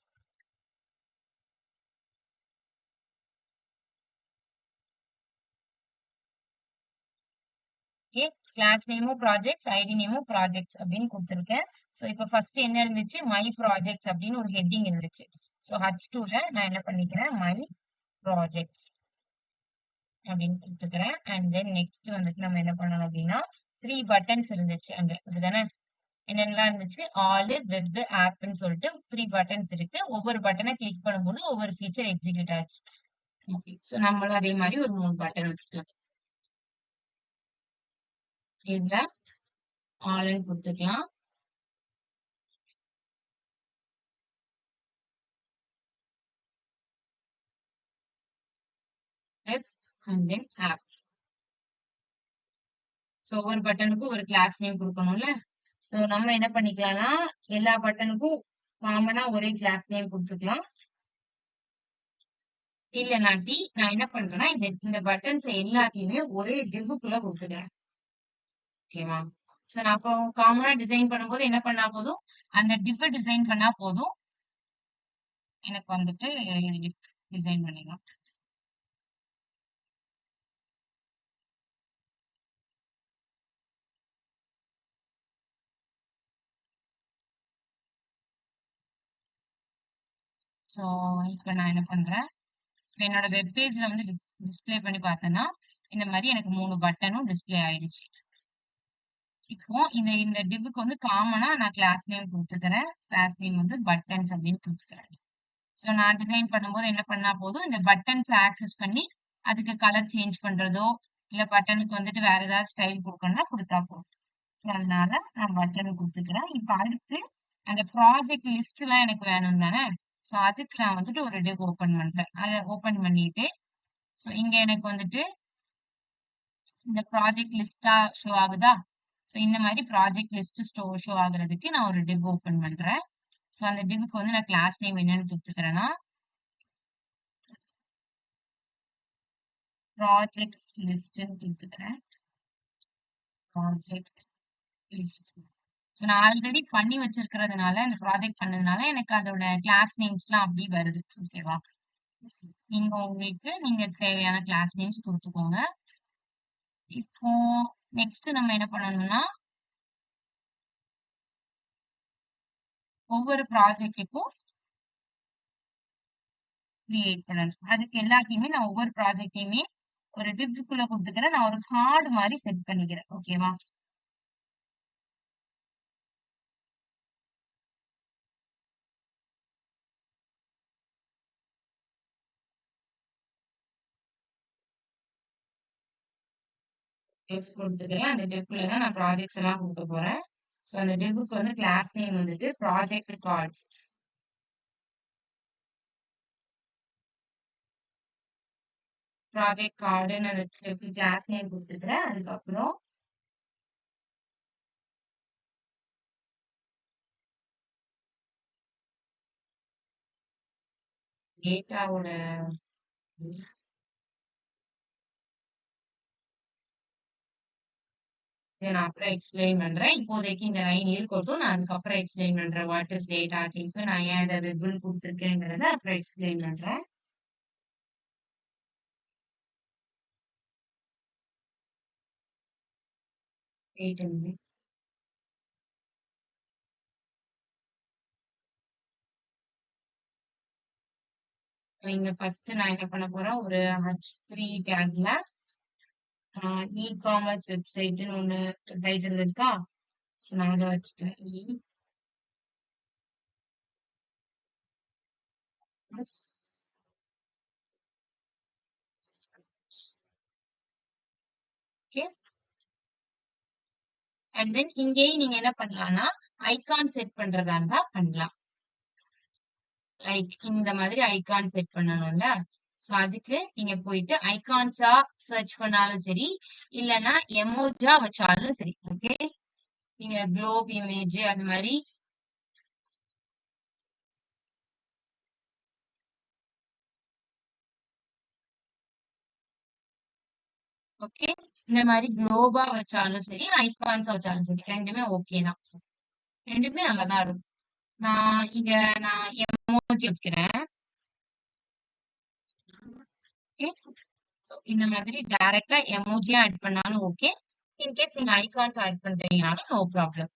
ஓகே. கிளாஸ் நேமும் ப்ராஜெக்ட்ஸ், ஐடி நேமும் ப்ராஜெக்ட்ஸ் அப்படின்னு குடுத்துருக்கேன். சோ இப்ப ஃபர்ஸ்ட் என்ன இருந்துச்சு? மை ப்ராஜெக்ட்ஸ் அப்படின்னு ஒரு ஹெட்டிங் இருந்துச்சு. சோ H2ல நான் என்ன பண்ணிக்கிறேன்? மை ப்ராஜெக்ட்ஸ் அப்படின்னு குடுத்துக்கிறேன். அண்ட் தென் நெக்ஸ்ட் வந்துட்டு நம்ம என்ன பண்ணணும் அப்படின்னா 3 பட்டன்ஸ் இருந்துச்சு அங்க. அப்படிதானே? என்னென்னலாம் இருந்துச்சு? ஆலு, வெப், ஆப்ன்னு சொல்லிட்டு 3 பட்டன்ஸ் இருக்கு. ஒவ்வொரு பட்டன கிளிக் பண்ணும்போது ஒவ்வொரு ஃபீச்சர் எக்ஸிக்யூட் ஆச்சு. ஓகே. சோ நம்மளும் அதே மாரி ஒரு 3 பட்டன் வச்சுக்கலாம். இதுல ஆல்ன்னு குடுத்துக்கலாம். F and then app. So ஒவ்வொரு பட்டனுக்கும் ஒரு கிளாஸ் நேம் குடுக்கணும்ல. சோ நம்ம என்ன பண்ணிக்கலாம்னா, எல்லா பட்டனுக்கும் காமனா ஒரே கிளாஸ் நேம் குடுத்துக்கலாம். இல்லனாட்டி நான் என்ன பண்றேன்னா, இந்த பட்டன்ஸ் எல்லாத்தையுமே ஒரே டிவ்வுக்குள்ள குடுத்துக்கிறேன். ஓகேவா? சோ நான் அப்போ காமனா டிசைன் பண்ணும்போது என்ன பண்ணா போதும், அந்த டிவ்வ டிசைன் பண்ணா போதும். எனக்கு வந்துட்டு டிசைன் பண்ணிடலாம். சோ இப்ப நான் என்ன பண்றேன், இப்ப என்னோட வெப் பேஜ்ல வந்து டிஸ்ப்ளே பண்ணி பார்த்தேன்னா, இந்த மாரி எனக்கு 3 பட்டனும் டிஸ்ப்ளே ஆயிடுச்சு. இப்போ இந்த டிவ்வுக்கு வந்து காமனா நான் கிளாஸ் நேம் குடுத்துக்கிறேன். கிளாஸ் நேம் வந்து பட்டன்ஸ் அப்படின்னு குடுத்துக்கிறேன். சோ நான் டிசைன் பண்ணும்போது என்ன பண்ணா போதும், இந்த பட்டன்ஸ ஆக்சஸ் பண்ணி, அதுக்கு கலர் சேஞ்ச் பண்றதோ, இல்ல பட்டனுக்கு வந்துட்டு வேற ஏதாவது ஸ்டைல் குடுக்கணும்னா குடுத்தா போதும். So, அதனால நான் பட்டன் குடுத்துக்கிறேன். இப்ப அடுத்து அந்த ப்ராஜெக்ட் லிஸ்ட்லாம் எனக்கு வேணும் தானே! சோ அதுக்கு நான் வந்துட்டு ஒரு டிவ் ஓப்பன் பண்றேன். அத ஓப்பன் பண்ணிட்டு, சோ இங்க எனக்கு வந்துட்டு இந்த ப்ராஜெக்ட் லிஸ்ட்டா ஷோ ஆகுதா? சோ இந்த மாரி ப்ராஜெக்ட் லிஸ்ட் ஷோ ஆகுறதுக்கு நான் ஒரு டிவ் ஓப்பன் பண்றேன். சோ அந்த டிவ்வுக்கு வந்து நான் கிளாஸ் நேம் என்னன்னு குடுத்துக்கிறேன்னா, ப்ராஜெக்ட்ஸ் லிஸ்ட்ன்னு குடுத்துக்கிறேன். Project list. சோ நான் ஆல்ரெடி பண்ணி வச்சிருக்கிறதுனால, இந்த ப்ராஜெக்ட் பண்ணதுனால எனக்கு அதோட கிளாஸ் நேம்ஸ்லாம் அப்டி வருது. ஓகேவா? நீங்க தேவையான கிளாஸ் நேம்ஸ் குடுத்துக்கோங்க. இப்போ நெக்ஸ்ட் நம்ம என்ன பண்ணணும்னா, ஒவ்வொரு ப்ராஜெக்ட்டுக்கும் கிரியேட் பண்ணணும். அதுக்கு எல்லாத்தையுமே நான் ஒவ்வொரு ப்ராஜெக்ட்டையுமே ஒரு டிவ்க்குள்ள குடுத்துக்கிறேன். நான் ஒரு கார்டு மாரி செட் பண்ணிக்கிறேன். ஓகேவா? டிவ் குடுத்துக்கிறேன். அந்த டிவ்க்குள்ள தான் நான் ப்ராஜெக்ட்ஸ் எல்லாம் குடுக்க போறேன். சோ அந்த டிவ்வுக்கு வந்து கிளாஸ் நேம் வந்துட்டு ப்ராஜெக்ட் கார்டு. ப்ராஜெக்ட் கார்டுன்னு அந்த டிவ்க்கு கிளாஸ் நேம் குடுத்துக்கிறேன். அதுக்கப்புறம் டேட்டாவோட இத நான் அப்புறம் எக்ஸ்பிளைன் பண்றேன். இப்போதைக்கு இந்த லைன் இருக்கட்டும். நான் அதுக்கப்புறம் எக்ஸ்பிளைன் பண்றேன். வாட் இஸ் டேட்டா டைப் நான் ஏன் இத வெப்ன்னு குடுத்துருக்கேங்கிறத அப்புறம் எக்ஸ்பிளைன் பண்றேன். Wait a minute. இங்க ஃபர்ஸ்ட் நான் என்ன பண்ண போறேன், ஒரு H3 டேக்ல இ-காமர்ஸ் வெப்சைட்ன்னு ஒண்ணு டைட்டில் இருக்கா? சோ நான் அத வச்சுக்கிறேன். ஓகே. அண்ட் தென் இங்கேயும் நீங்க என்ன பண்ணலாம்னா, ஐகான் செட் பண்றதா இருந்தா பண்ணலாம். லைக் இந்த மாதிரி ஐகான் செட் பண்ணணும்ல. சோ அதுக்கு நீங்க போயிட்டு ஐகான்ஸா சர்ச் பண்ணாலும் சரி, இல்லன்னா எமோஜா வச்சாலும் சரி. ஓகே. நீங்க குளோப் இமேஜ் அது மாதிரி ஓகே. இந்த மாதிரி குளோபா வச்சாலும் சரி, ஐகான்ஸா வச்சாலும் சரி. ரெண்டுமே ஓகே தான். ரெண்டுமே நல்லா தான் இருக்கும். நான் இங்க நான் எமோஜி வச்சுக்கிறேன். ஓகே. சோ இந்த மாதிரி டைரக்ட்டா எமோஜியா ஆட் பண்ணாலும் ஓகே. இன்கேஸ் நீங்க ஐகான்ஸ் ஆட் பண்றீங்கனாலும் நோ ப்ராப்ளம்.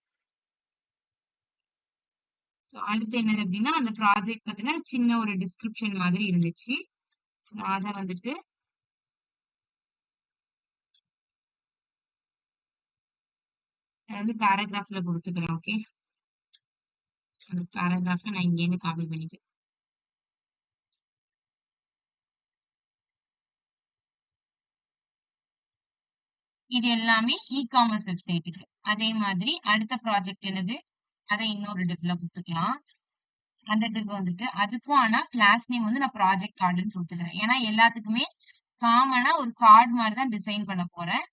சோ அடுத்து என்னது அப்படின்னா, அந்த ப்ராஜெக்ட் பத்தின சின்ன ஒரு டிஸ்கிரிப்ஷன் மாதிரி இருந்துச்சு. நான் அத வந்துட்டு வந்து பேராகிராஃப்ல குடுத்துக்கிறேன். ஓகே. அந்த பேராகிராஃப நான் இங்கேருந்து காப்பி பண்ணிக்கிறேன். இது எல்லாமே இ-காமர்ஸ் வெப்சைட்டுக்கு. அதே மாதிரி அடுத்த ப்ராஜெக்ட் என்னது? அதை இன்னொரு டிஃப்ல குடுத்துக்கலாம். அந்த டிஃப் வந்துட்டு அதுக்கும் ஆனா கிளாஸ் நேம் வந்து நான் ப்ராஜெக்ட் கார்டுன்னு குடுத்துக்கிறேன். ஏன்னா எல்லாத்துக்குமே காமனா ஒரு கார்ட் மாரி தான் டிசைன் பண்ண போறேன்.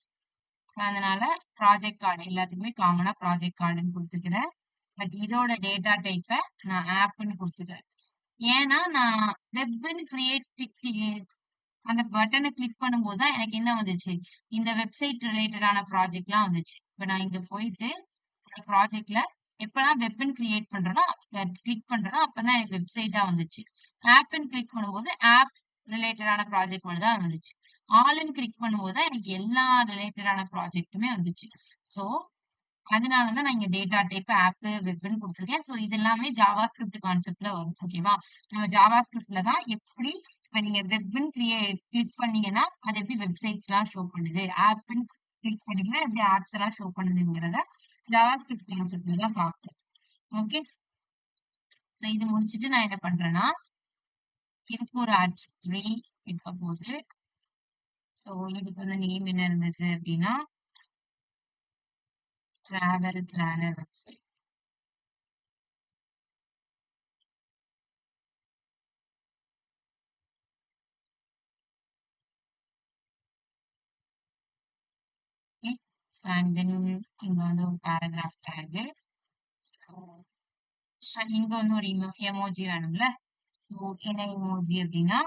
ஸோ அதனால ப்ராஜெக்ட் கார்டு எல்லாத்துக்குமே காமனா ப்ராஜெக்ட் கார்டுன்னு குடுத்துக்கிறேன். பட் இதோட டேட்டா டைப்ப நான் ஆப்ன்னு குடுத்துக்கிறேன். ஏன்னா நான் வெப்ன்னு அந்த பட்டன கிளிக் பண்ணும்போது தான் எனக்கு என்ன வந்துச்சு? இந்த வெப்சைட் ரிலேட்டடான ப்ராஜெக்ட்லாம் வந்துச்சு. இப்ப நான் இங்க போயிட்டு அந்த ப்ராஜெக்ட்ல எப்பலாம் வெப்ன்னு கிரியேட் பண்றேனோ, கிளிக் பண்றேனோ அப்பதான் எனக்கு வெப்சைட்டா வந்துச்சு. ஆப்ன்னு கிளிக் பண்ணும்போது ஆப் ரிலேட்டடான ப்ராஜெக்ட் மட்டும் தான் வந்துச்சு. ஆல்ன்னு கிளிக் பண்ணும்போது தான் எனக்கு எல்லா ரிலேட்டடான ப்ராஜெக்ட்டுமே வந்துச்சு. ஸோ அதனால தான் நான் இங்க டேட்டா டைப் ஆப், வெப்ன்னு குடுத்துருக்கேன். ஸோ இது எல்லாமே ஜாவா ஸ்கிரிப்ட் கான்செப்ட்ல வரும். ஓகேவா? நம்ம ஜாவா ஸ்கிரிப்ட்ல தான் எப்படி இப்ப நீங்க வெப்ன்னு கிளிக் பண்ணீங்கன்னா, அது எப்படி வெப்சைட்ஸ்லாம் ஷோ பண்ணுது. ஆப்ன்னு கிளிக் பண்ணீங்கன்னா, எப்படி ஆப்ஸ் எல்லாம் ஷோ பண்ணுதுங்கிறத ஜாவா ஸ்கிரிப்ட் கான்செப்ட்ல தான் பார்ப்போம். ஓகே. ஸோ இது முடிச்சுட்டு நான் என்ன பண்றேன்னா, இதுக்கு ஒரு H3 இருக்க போது. ஸோ இதுக்கு வந்து நேம் என்ன இருந்தது அப்படின்னா, travel planar website. Okay. So and then இங்க வந்து ஒரு பேராகிராஃப் டேக். இங்க வந்து ஒரு எமோஜி வேணும்ல. ஸோ என்ன எமோஜி அப்படின்னா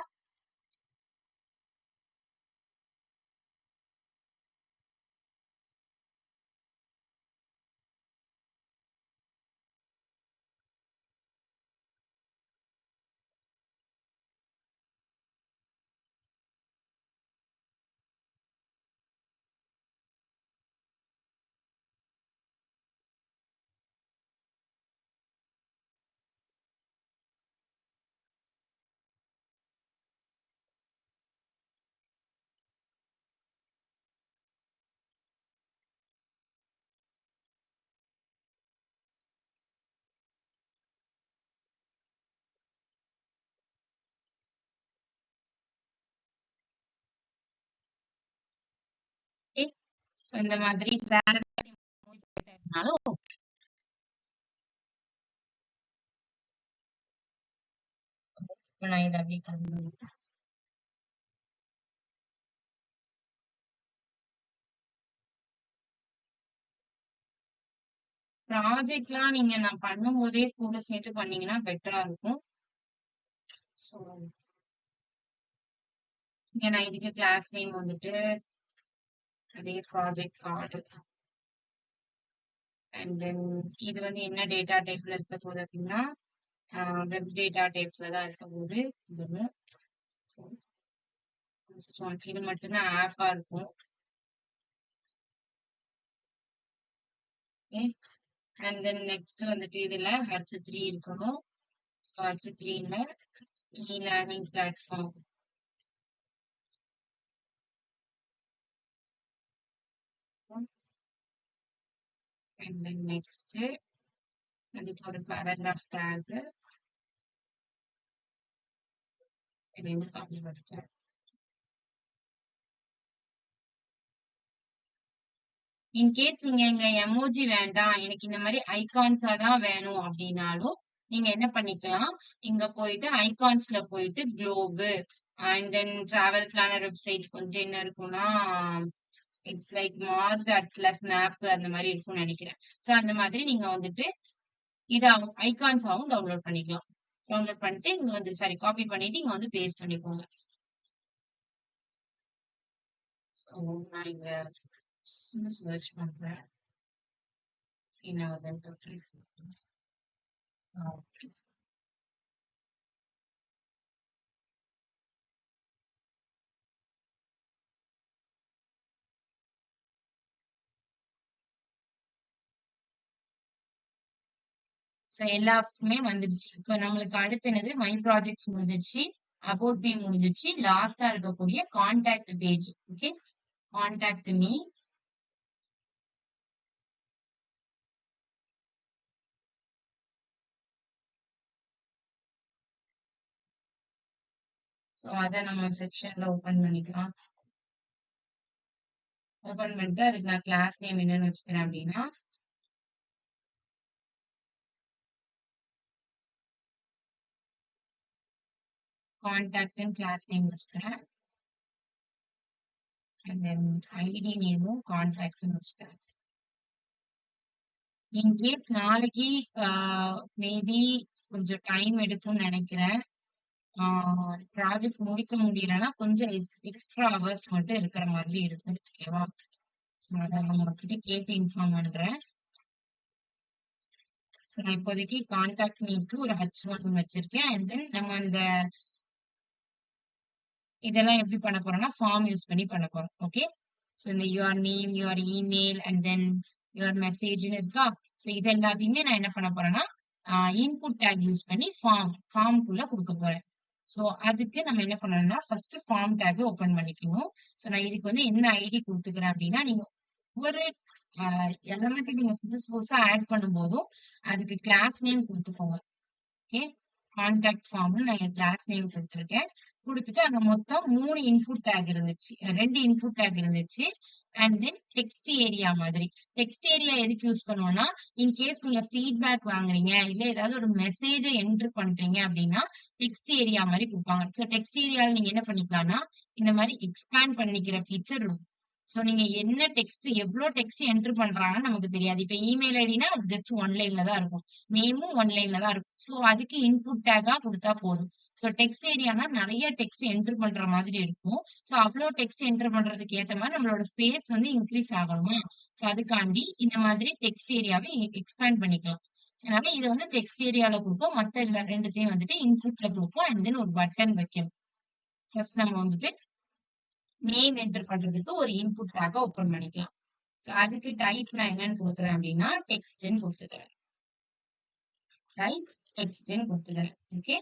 ஓகே. ஸோ இந்த மாதிரி வேற இருந்தாலும் இப்ப நான் இதை அப்படியே கலந்து ப்ராஜெக்ட்லாம் நீங்க நான் பண்ணும்போதே கூட சேர்த்து பண்ணீங்கன்னா பெட்டரா இருக்கும். ஸோ இங்க நான் இதுக்கு கிளாஸ் நேம் வந்துட்டு அதே ப்ராஜெக்ட் கார்டு அண்ட் தென் இது வந்து என்ன டேட்டா டைப்ல இருக்க போகுது அப்படின்னா வெப் டேட்டா டைப்ல தான் இருக்க போகுது. இது ஒண்ணு. So, first one. இது மட்டும்தான் ஆப்பா இருக்கும். ஓகே. அண்ட் தென் நெக்ஸ்ட் வந்துட்டு இதுல H3 இருக்கணும். ஸோ H3ல e-learning platform. And then next அதுக்கு ஒரு பேராகிராஃப் டேக். இது வந்து காப்பி படிச்சேன். இன்கேஸ் நீங்க இங்க எமோஜி வேண்டாம் எனக்கு இந்த மாதிரி ஐகான்ஸா தான் வேணும் அப்படின்னாலும் நீங்க என்ன பண்ணிக்கலாம், இங்க போயிட்டு ஐகான்ஸ்ல போயிட்டு globe and then travel planner வெப்சைட்க்கு வந்து என்ன இருக்கும்னா it's like mark atlas map அந்த மாதிரி இருக்கும்னு நினைக்கிறேன். ஸோ அந்த மாதிரி நீங்க வந்துட்டு இதை ஐகான்ஸாவும் டவுன்லோட் பண்ணிக்கலாம். டவுன்லோட் பண்ணிட்டு இங்க வந்து சாரி காப்பி பண்ணிட்டு இங்க வந்து பேஸ்ட் பண்ணிக்கோங்க. ஸோ நான் இங்க சர்ச் பண்றேன். என்ன வருதுன்னு. ஓகே. ஸோ எல்லாமே வந்துடுச்சு. இப்போ நம்மளுக்கு அடுத்து என்னது மை ப்ராஜெக்ட்ஸ் முடிஞ்சிடுச்சு, அபவுட் மீ முடிஞ்சிடுச்சு, லாஸ்டா இருக்கக்கூடிய contact page. Okay. Contact me. So அதை நம்ம செக்ஷன்ல ஓபன் பண்ணிக்கலாம். ஓப்பன் பண்ணிட்டு அதுக்கு நான் கிளாஸ் நேம் என்னன்னு வச்சுக்கிறேன் அப்படின்னா கான்டாக்ட் கிளாஸ் நேம் வச்சுக்கிறேன். அண்ட் தென் ஐடி நேமும் கான்டாக்ட்னு வச்சுக்கிறேன். இன்கேஸ் நாளைக்கு மேபி கொஞ்சம் டைம் எடுக்கும்னு நினைக்கிறேன். ப்ராஜெக்ட் முடிக்க முடியலன்னா கொஞ்சம் எக்ஸ்ட்ரா ஹவர்ஸ் மட்டும் இருக்கிற மாதிரி இருக்கும். ஓகேவா? அதை நான் உங்ககிட்ட கேட்டு இன்ஃபார்ம் பண்றேன். ஸோ நான் இப்போதைக்கு கான்டாக்ட் மீக்கு ஒரு H1 வச்சிருக்கேன். அண்ட் தென் நம்ம அந்த இதெல்லாம் எப்படி பண்ண போறோம்னா ஃபார்ம் யூஸ் பண்ணி பண்ண போறோம். ஓகே. ஸோ இந்த your name, your email and then your மெசேஜ்னு இருக்கா. ஸோ இது எல்லாத்தையுமே நான் என்ன பண்ண போறேன்னா இன்புட் டேக் யூஸ் பண்ணி ஃபார்ம்குள்ள கொடுக்க போறேன். ஸோ அதுக்கு நம்ம என்ன பண்ணணும்னா ஃபர்ஸ்ட் ஃபார்ம் டேக் ஓபன் பண்ணிக்கணும். ஸோ நான் இதுக்கு வந்து என்ன ஐடி கொடுத்துக்கிறேன் அப்படின்னா நீங்க ஒவ்வொரு எலமெண்ட் நீங்க புதுசு புதுசா ஆட் பண்ணும்போதும் அதுக்கு கிளாஸ் நேம் கொடுத்துக்கோங்க. ஓகே. கான்டாக்ட் ஃபார்ம்னு நான் என் கிளாஸ் நேம் கொடுத்துருக்கேன். குடுத்துட்டு அங்க மொத்தம் 3 இன்புட் டேக் இருந்துச்சு. 2 இன்புட் டேக் இருந்துச்சு. அண்ட் தென் டெக்ஸ்ட் ஏரியா மாதிரி. டெக்ஸ்ட் ஏரியா எதுக்கு யூஸ் பண்ணுவோம்னா, இன் கேஸ் நீங்க ஃபீட்பேக் வாங்குறீங்க, இல்ல ஏதாவது ஒரு மெசேஜ என்டர் பண்றீங்க அப்படின்னா, டெக்ஸ்ட் ஏரியா மாரி குடுப்பாங்க. ஸோ டெக்ஸ்ட் ஏரியால நீங்க என்ன பண்ணிக்கலாம்னா, இந்த மாரி எக்ஸ்பேண்ட் பண்ணிக்கிற ஃபீச்சர் இருக்கும். ஸோ நீங்க என்ன டெக்ஸ்ட் எவ்ளோ டெக்ஸ்ட் என்டர் பண்றாங்கன்னு நமக்கு தெரியாது. இப்ப இமெயில் ஐடினா ஜஸ்ட் 1 லைன்ல தான் இருக்கும். நேமும் 1 லைன்ல தான் இருக்கும். ஸோ அதுக்கு இன்புட் டேக்கா குடுத்தா போதும். ஸோ டெக்ஸ்ட் ஏரியானா நெறைய டெக்ஸ்ட் என்டர் பண்ற மாதிரி இருக்கும். ஸோ அவ்ளோ டெக்ஸ்ட் என்டர் பண்றதுக்கு ஏத்த மாரி நம்மளோட ஸ்பேஸ் வந்து இன்கிரீஸ் ஆகணுமா? ஸோ அதுக்காண்டி இந்த மாதிரி டெக்ஸ்ட் ஏரியாவை எக்ஸ்பேண்ட் பண்ணிக்கலாம். அதனால இத வந்து டெக்ஸ்ட் ஏரியால குடுப்போம். மத்த இதுல 2த்தையும் வந்துட்டு இன்புட்ல குடுப்போம். அண்ட் தென் ஒரு பட்டன் வைக்கணும். ஃபர்ஸ்ட் நம்ம வந்துட்டு நேம் என்டர் பண்றதுக்கு ஒரு இன்புட் டேக்க ஓப்பன் பண்ணிக்கலாம். ஸோ அதுக்கு டைப் நான் என்னன்னு குடுக்குறேன் அப்படின்னா டெக்ஸ்ட்ன்னு குடுத்துக்கிறேன். டைப் டெக்ஸ்ட்ன்னு குடுத்துக்கிறேன். ஓகே.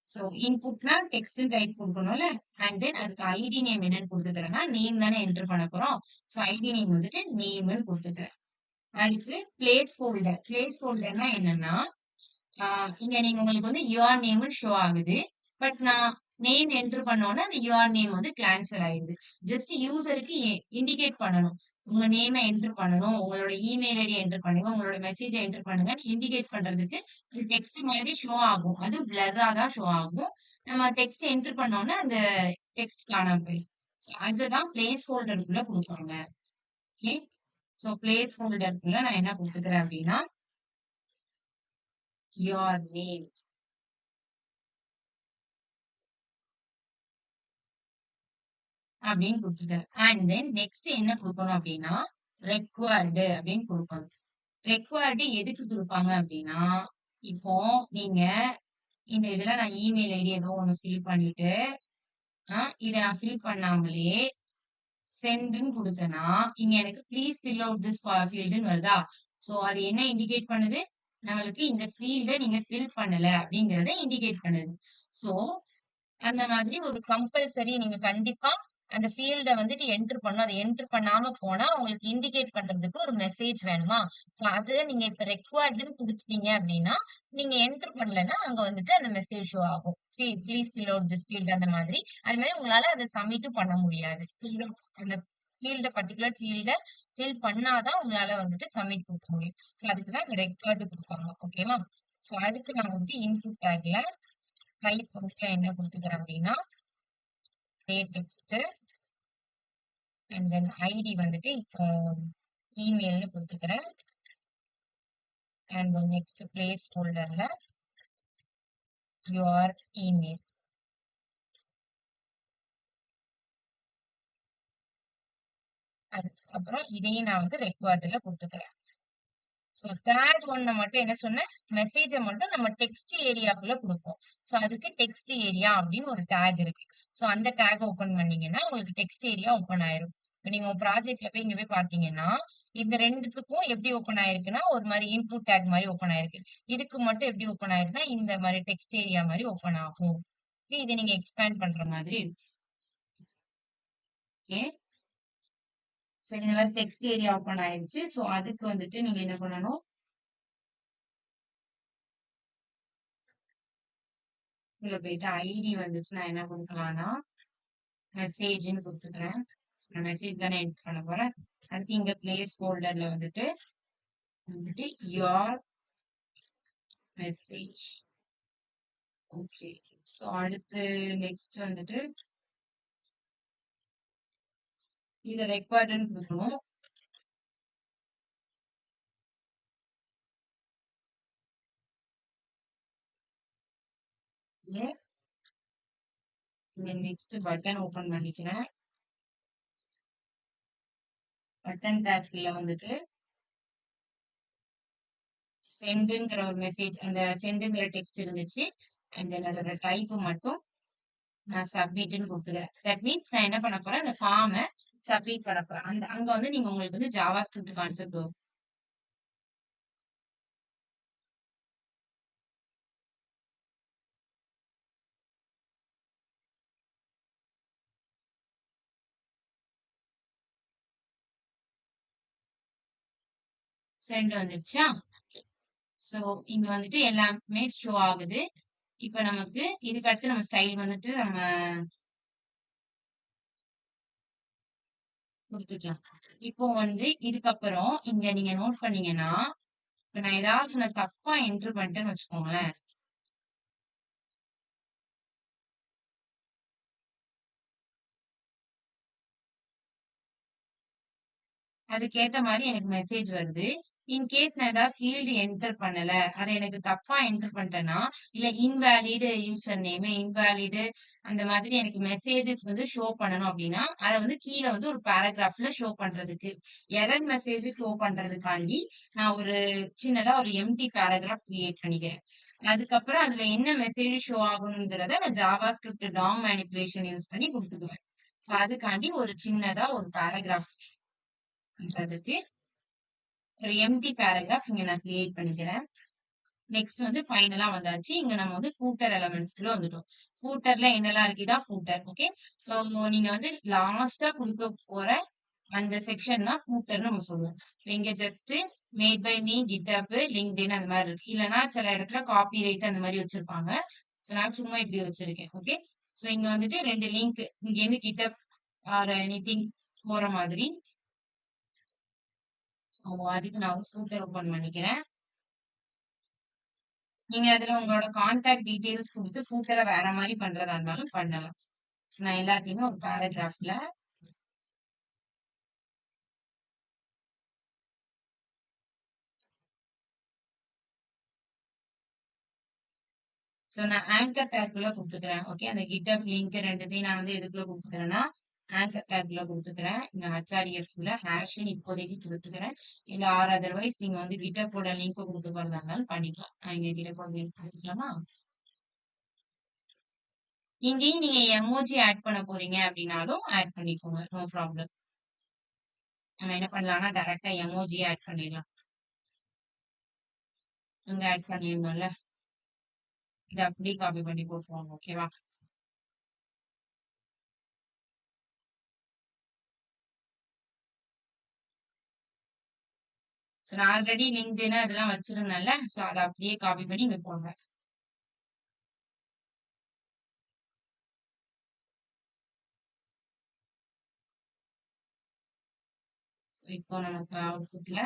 சோ இன்புட்னா டெக்ஸ்ட் டைப் குடுக்கணும்ல. அண்ட் தென் அதுக்கு ஐடி நேம் என்னன்னு குடுத்துக்கிறேன்னா நேம் தானே என்டர் பண்ண போறோம். சோ ஐடி நேம் வந்துட்டு நேம்னு குடுத்துக்கிறேன். அடுத்து பிளேஸ் ஹோல்டர். பிளேஸ் ஹோல்டர்னா என்னன்னா இங்க நீங்க உங்களுக்கு வந்து யுவர் நேம்னு ஷோ ஆகுது. பட் நான் நேம் என்டர் பண்ணோம்னா அந்த யுவர் நேம் வந்து கேன்சல் ஆயிருது. ஜஸ்ட் யூசருக்கு இண்டிகேட் பண்ணணும். உங்க நேம என்டர் பண்ணணும். உங்களோட இமெயில் ஐடி என்டர் பண்ணுங்க. உங்களோட மெசேஜ என்டர் பண்ணுங்க. இண்டிகேட் பண்றதுக்கு ஒரு டெக்ஸ்ட் மாதிரி ஷோ ஆகும். அது பிளர்ரா தான் ஷோ ஆகும். நம்ம டெக்ஸ்ட் என்டர் பண்ணோம்னா அந்த டெக்ஸ்ட் காணாம போயிடும். அதுதான் பிளேஸ் ஹோல்டருக்குள்ள குடுப்பாங்க. ஓகே. சோ பிளேஸ் ஹோல்டருக்குள்ள நான் என்ன குடுத்துக்கிறேன் அப்படின்னா யுவர் நேம் அப்படின்னு குடுத்துக்கிறேன். அண்ட் தென் நெக்ஸ்ட் என்ன குடுக்கணும் அப்படின்னா, ரெக்வயர்டு அப்படின்னு குடுக்கணும். ரெக்வயர்டு எதுக்கு குடுப்பாங்க அப்படின்னா, இப்போ நீங்க இந்த இதுல நான் இமெயில் ஐடி ஏதோ ஒண்ணு ஃபில் பண்ணிட்டு, இத நான் ஃபில் பண்ணாமலே சென்ட்ன்னு குடுத்தேன்னா, இங்க எனக்கு ப்ளீஸ் ஃபில் அவுட் திஸ் ஃபீல்டுன்னு வருதா? சோ அது என்ன இண்டிகேட் பண்ணுது? நம்மளுக்கு இந்த ஃபீல்ட நீங்க ஃபில் பண்ணல அப்படிங்கிறத இண்டிகேட் பண்ணுது. சோ அந்த மாதிரி ஒரு கம்பல்சரி நீங்க கண்டிப்பா அந்த ஃபீல்ட வந்துட்டு என்டர் பண்ணணும். அத என்டர் பண்ணாம போனா உங்களுக்கு இண்டிகேட் பண்றதுக்கு ஒரு மெசேஜ் வேணுமா? சோ அது நீங்க இப்ப ரெக்வயர்டுன்னு குடுத்துட்டீங்க அப்படின்னா, நீங்க என்டர் பண்ணலன்னா அங்க வந்துட்டு அந்த மெசேஜ் ஷோ ஆகும். Please fill out this field அந்த மாதிரி. அது மாரி உங்களால அத சப்மிட்டும் பண்ண முடியாது. அந்த பர்ட்டிகுலர் ஃபீல்ட ஃபில் பண்ணாதான் உங்களால வந்துட்டு சப்மிட் குடுக்க முடியும். சோ அதுக்கு தான் இந்த ரெக்வயர்டு குடுப்பாங்க. ஓகேவா? சோ அடுத்து நான் வந்துட்டு இன்புட் டேக்ல டைப் வந்துட்டு என்ன குடுத்துக்கிறேன் அப்படின்னா, டெக்ஸ்ட் அண்ட் தென் ஐடி வந்துட்டு இப்போ இமெயில்னு குடுத்துக்கிறேன். அண்ட் தென் நெக்ஸ்ட் பிளேஸ் ஹோல்டர்ல யுவர் இமெயில். அதுக்கப்புறம் இதையும் நான் வந்து ரெக்வயர்டுல குடுத்துக்கிறேன். சோ தேர்ட் ஒன்ன மட்டும் என்ன சொன்னேன்? மெசேஜ மட்டும் நம்ம டெக்ஸ்ட் ஏரியாக்குள்ள குடுப்போம். சோ அதுக்கு டெக்ஸ்ட் ஏரியா அப்படின்னு ஒரு டேக் இருக்கு. சோ அந்த டேக் ஓப்பன் பண்ணீங்கன்னா உங்களுக்கு டெக்ஸ்ட் ஏரியா ஓப்பன் ஆயிரும். இப்ப நீங்க உங்க ப்ராஜெக்ட்ல போய் இங்க போய் பாத்தீங்கன்னா, இந்த 2த்துக்கும் எப்படி ஓப்பன் ஆயிருக்குன்னா, ஒரு மாரி இன்புட் டேக் மாரி ஓப்பன் ஆயிருக்கு. இதுக்கு மட்டும் எப்படி ஓப்பன் ஆயிருக்குன்னா, இந்த மாரி டெக்ஸ்ட் ஏரியா மாரி ஓப்பன் ஆகும். இத நீங்க எக்ஸ்பேண்ட் பண்ற மாதிரி இருக்கும். ஓகே. சோ இந்த மாரி டெக்ஸ்ட் ஏரியா ஓப்பன் ஆயிடுச்சு. சோ அதுக்கு வந்துட்டு நீங்க என்ன பண்ணணும்? உள்ள போயிட்டு ஐடி வந்துட்டு நான் என்ன குடுக்கலாம்னா, மெசேஜ்ன்னு குடுத்துக்கிறேன். நான் மெசேஜ் தானே எடிட் பண்ண போறேன். அடுத்து இங்க பிளேஸ் ஹோல்டர்ல வந்துட்டு your மெசேஜ். ஓகே. ஸோ அடுத்து நெக்ஸ்ட் வந்துட்டு இது ரெக்கார்டுன்னு கொடுக்கணும். இங்க நெக்ஸ்ட் பட்டன் ஓபன் பண்ணிக்கிறேன். பட்டன் டேக்ல வந்துட்டு சென்டுங்கிற ஒரு மெசேஜ், அந்த சென்டுங்கிற டெக்ஸ்ட் இருந்துச்சு. அண்ட் தென் அதோட டைப் மட்டும் நான் சப்மிட்னு கொடுத்துக்கிறேன். தட் மீன்ஸ் நான் என்ன பண்ண போறேன், அந்த ஃபார்மை சப்மிட் பண்ண போறேன். அங்க வந்து நீங்க உங்களுக்கு வந்து ஜாவா ஸ்கிரிப்ட் கான்செப்ட் வரும். சென்ட் வந்துருச்சா? சோ இங்க வந்துட்டு எல்லாமே ஷோ ஆகுது. இப்ப நமக்கு இதுக்கு அடுத்து நம்ம ஸ்டைல் வந்துட்டு நம்ம கொடுத்துக்கலாம். இப்போ வந்து இதுக்கப்புறம் இங்க நீங்க நோட் பண்ணீங்கன்னா, இப்ப நான் ஏதாவது நான் தப்பா என்ட்ரு பண்ணிட்டேன்னு வச்சுக்கோங்களேன். அதுக்கேத்த மாதிரி எனக்கு மெசேஜ் வருது. இன்கேஸ் நான் ஏதாவது ஃபீல்டு என்டர் பண்ணல, அதை எனக்கு தப்பா என்டர் பண்ணிட்டேன்னா, இல்ல இன்வேலிடு யூசர் நேம், இன்வேலிடு அந்த மாதிரி எனக்கு மெசேஜ் வந்து ஷோ பண்ணணும் அப்படின்னா, அதை வந்து கீழே வந்து ஒரு பேராகிராஃப்ல ஷோ பண்றதுக்கு, எரர் மெசேஜ் ஷோ பண்றதுக்காண்டி நான் ஒரு சின்னதா ஒரு எம்டி பேராகிராஃப் கிரியேட் பண்ணிக்கிறேன். அதுக்கப்புறம் அதுல என்ன மெசேஜ் ஷோ ஆகணுங்கிறத நான் Java script Tom manipulation use பண்ணி கொடுத்துக்குவேன். ஸோ அதுக்காண்டி ஒரு சின்னதா ஒரு பேராகிராஃப் பண்றதுக்கு ஒரு எம்டி பேராகிராஃப் இங்க நான் கிரியேட் பண்ணிக்கிறேன். நெக்ஸ்ட் வந்து ஃபைனலா வந்தாச்சு. இங்க நம்ம வந்து ஃபூட்டர் எலமெண்ட்ஸ்குள்ள வந்துட்டோம். ஃபூட்டர்ல என்னெல்லாம் இருக்கு? இதான் ஃபூட்டர். ஓகே. சோ நீங்க வந்து லாஸ்டா கொடுக்க போற அந்த செக்ஷன் தான் ஃபூட்டர்னு நம்ம சொல்லுவோம். சோ இங்க just made by me, GitHub, LinkedIn அந்த மாதிரி இருக்கு. இல்லைன்னா சில இடத்துல காப்பி ரைட் அந்த மாதிரி வச்சிருப்பாங்க. சோ நான் சும்மா இப்படி வச்சிருக்கேன். ஓகே. சோ இங்க வந்துட்டு 2 லிங்க், இங்க இருந்து கிட்டப் ஆர் எனிதிங் போற மாதிரி. அதுக்கு நான் ஒரு ஃபூட்டர் ஓபன் பண்ணிக்கிறேன். நீங்க அதுல உங்களோட கான்டாக்ட் டீடைல்ஸ் குடுத்து ஃபூட்டர வேற மாரி பண்றதா இருந்தாலும் பண்ணலாம். நான் எல்லாத்தையுமே ஒரு பேராகிராஃப்ல நான் ஆங்கர் டேக்குள்ள குடுத்துக்கிறேன். ஓகே. அந்த கிட்டப் லிங்க் 2த்தையும் நான் வந்து எதுக்குள்ள குடுத்துக்கிறேன்னா, ஆங்கர் டேக்குள்ள குடுத்துக்கிறேன். இங்க ஹெச்ஆர்எஃப்ல ஹேஷ்ன்னு இப்போதைக்கு குடுத்துக்கிறேன். இல்ல அதர்வைஸ் நீங்க வந்து கிட்டப்போட லிங்க் குடுக்க போறதா இருந்தாலும் பண்ணிக்கலாம். நான் இங்க கிட்டப்போட லிங்க் குடுத்துக்கலாமா? இங்கேயும் நீங்க எமோஜி ஆட் பண்ண போறீங்க அப்படின்னாலும் ஆட் பண்ணிக்கோங்க. No problem. நம்ம என்ன பண்ணலாம்னா டைரக்டா எமோஜி ஆட் பண்ணிடலாம். இங்க ஆட் பண்ணிருந்தோம்ல. இத அப்படியே காப்பி பண்ணி போட்டுருவாங்க. ஓகேவா? நான் ஆல்ரெடி லிங்க்டின் அதெல்லாம் வச்சிருந்தேன்ல. அத அப்படியே காப்பி பண்ணி இங்க போடுறேன். இப்போ நமக்கு அவுட்புட்ல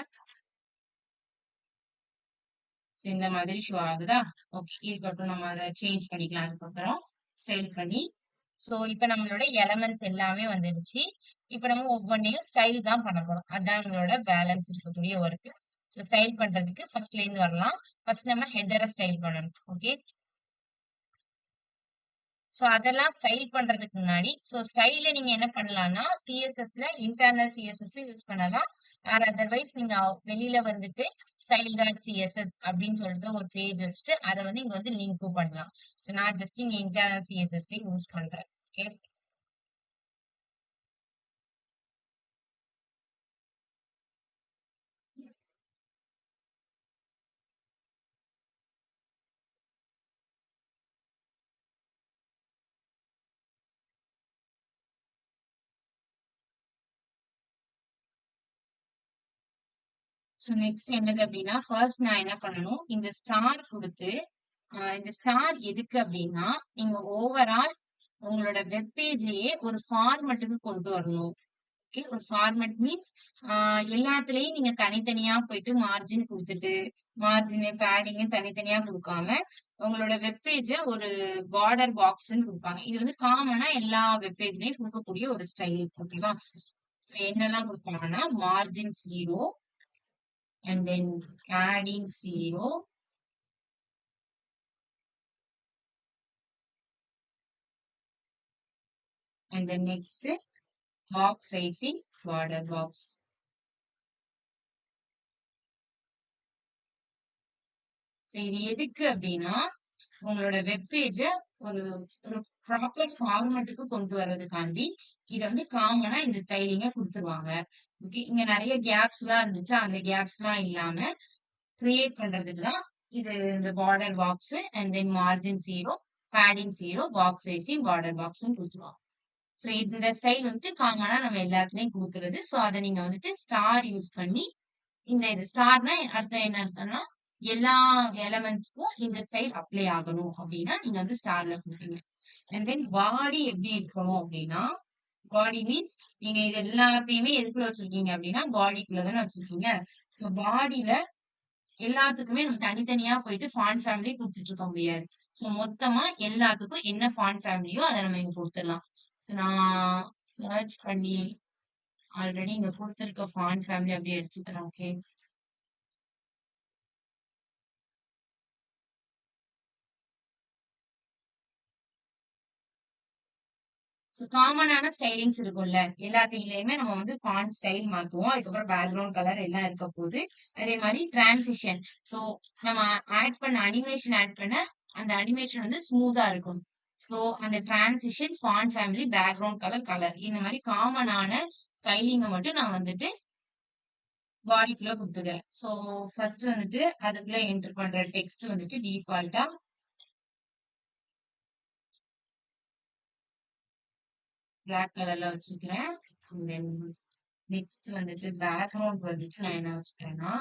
இந்த மாதிரி ஷோ ஆகுதா? ஓகே. இருக்கட்டும். நம்ம அத சேஞ்ச் பண்ணிக்கலாம் அதுக்கப்புறம். ஸ்டைல் பண்ணி. இப்ப நம்மளோட எலமெண்ட்ஸ் எல்லாமே வந்துடுச்சு. இப்ப நம்ம ஒவ்வொன்னையும் ஸ்டைல் தான் பண்ண போறோம். அதான் நம்மளோட பேலன்ஸ் இருக்கக்கூடிய ஒர்க். ஸ்டைல் பண்றதுக்கு ஃபர்ஸ்ட்ல இருந்து வரலாம். ஃபர்ஸ்ட் நம்ம ஹெட்டரை ஸ்டைல் பண்ணணும். ஓகே. அதெல்லாம் ஸ்டைல் பண்றதுக்கு முன்னாடி ஸ்டைல நீங்க என்ன பண்ணலாம்னா சிஎஸ்எஸ்ல இன்டர்னல் சிஎஸ்எஸ் யூஸ் பண்ணலாம். ஆர் அதர்வைஸ் நீங்க வெளியில வந்துட்டு ஸ்டைல் டாட் சிஎஸ்எஸ் அப்படின்னு சொல்லிட்டு ஒரு பேஜ் வச்சுட்டு அதை வந்து இங்க வந்து லிங்க்கும் பண்ணலாம். நான் ஜஸ்ட் இங்க இன்டர்னல் சிஎஸ்எஸ் யூஸ் பண்றேன். ஓகே. நெக்ஸ்ட் என்னது அப்படின்னா ஃபர்ஸ்ட் நான் என்ன பண்ணணும், இந்த ஸ்டார் கொடுத்து இந்த ஸ்டார் எதுக்கு அப்படின்னா நீங்க ஓவரால் உங்களோட வெப் பேஜையே ஒரு ஃபார்மட்டுக்கு கொண்டு வரணும். ஓகே. ஒரு ஃபார்மேட் மீன்ஸ் எல்லாத்துலயும் நீங்க தனித்தனியா போயிட்டு மார்ஜின் குடுத்துட்டு, மார்ஜினு, பேடிங்கு தனித்தனியா குடுக்காம, உங்களோட வெப் பேஜ ஒரு பார்டர் பாக்ஸ்ன்னு குடுப்பாங்க. இது வந்து காமனா எல்லா வெப் பேஜ்லயும் குடுக்கக்கூடிய ஒரு ஸ்டைல். ஓகேவா? சோ என்னெல்லாம் குடுப்பாங்கன்னா, margin 0 and then padding 0 and then next box sizing border box. So இது எதுக்கு அப்டின்னா, உங்களோட வெப் பேஜ ஒரு ஒரு ப்ராப்பர் ஃபார்மேட்டுக்கு கொண்டு வர்றதுக்காண்டி, இத வந்து காமனா இந்த ஸ்டைலிங்க குடுத்துருவாங்க. ஓகே. இங்க நெறைய கேப்ஸ்லாம் இருந்துச்சா, அந்த கேப்ஸ்லாம் இல்லாம கிரியேட் பண்றதுக்கு தான் இது இந்த border box and then margin 0, padding 0, box sizing border பாக்ஸ்ன்னு குடுத்துருவாங்க. சோ இந்த ஸ்டைல் வந்துட்டு காமனா நம்ம எல்லாத்துலயும் குடுக்குறது. சோ அத நீங்க வந்துட்டு ஸ்டார் யூஸ் பண்ணி இது ஸ்டார்னா அர்த்தம் என்ன அர்த்தம்னா, எல்லா எலமெண்ட்ஸ்க்கும் இந்த ஸ்டைல் அப்ளை ஆகணும் அப்டின்னா, நீங்க வந்து ஸ்டார்ல குடுப்பீங்க. அண்ட் தென் பாடி எப்படி இருக்கணும் அப்டின்னா, பாடி மீன்ஸ் நீங்க இது எல்லாத்தையுமே எதுக்குள்ள வச்சிருக்கீங்க அப்டின்னா, பாடிக்குள்ள தானே வச்சிருக்கீங்க. சோ பாடில எல்லாத்துக்குமே நம்ம தனித்தனியா போயிட்டு ஃபாண்ட் ஃபேமிலி குடுத்துட்டு இருக்க முடியாது. சோ மொத்தமா எல்லாத்துக்கும் என்ன ஃபாண்ட் ஃபேமிலியோ அத நம்ம இங்க குடுத்துடலாம். சோ நான் சர்ச் பண்ணி ஆல்ரெடி இங்க குடுத்திருக்க ஃபாண்ட் ஃபேமிலி அப்படியே எடுத்துக்கிறேன். ஓகே. சோ காமனான ஸ்டைலிங்ஸ் இருக்கும்ல. எல்லாத்துலயுமே நம்ம வந்து ஃபாண்ட் ஸ்டைல் மாத்துவோம். அதுக்கப்புறம் பேக்கிரவுண்ட் கலர் எல்லாம் இருக்க போது. அதே மாரி டிரான்சிஷன். சோ நம்ம ஆட் பண்ண அந்த அனிமேஷன் வந்து ஸ்மூத்தா இருக்கும். சோ அந்த transition, font family, background colour இந்த மாரி காமனான ஸ்டைலிங்க மட்டும் நான் வந்துட்டு பாடிக்குள்ள குடுத்துக்கிறேன். சோ ஃபர்ஸ்ட் வந்துட்டு அதுக்குள்ள என்டர் பண்ற டெக்ஸ்ட் வந்துட்டு டிஃபால்ட்டா பிளாக் கலர்ல வச்சுக்கிறேன். தென் நெக்ஸ்ட் வந்துட்டு பேக்கிரவுண்ட் வந்துட்டு நான் என்ன வச்சுக்கிறேன்னா,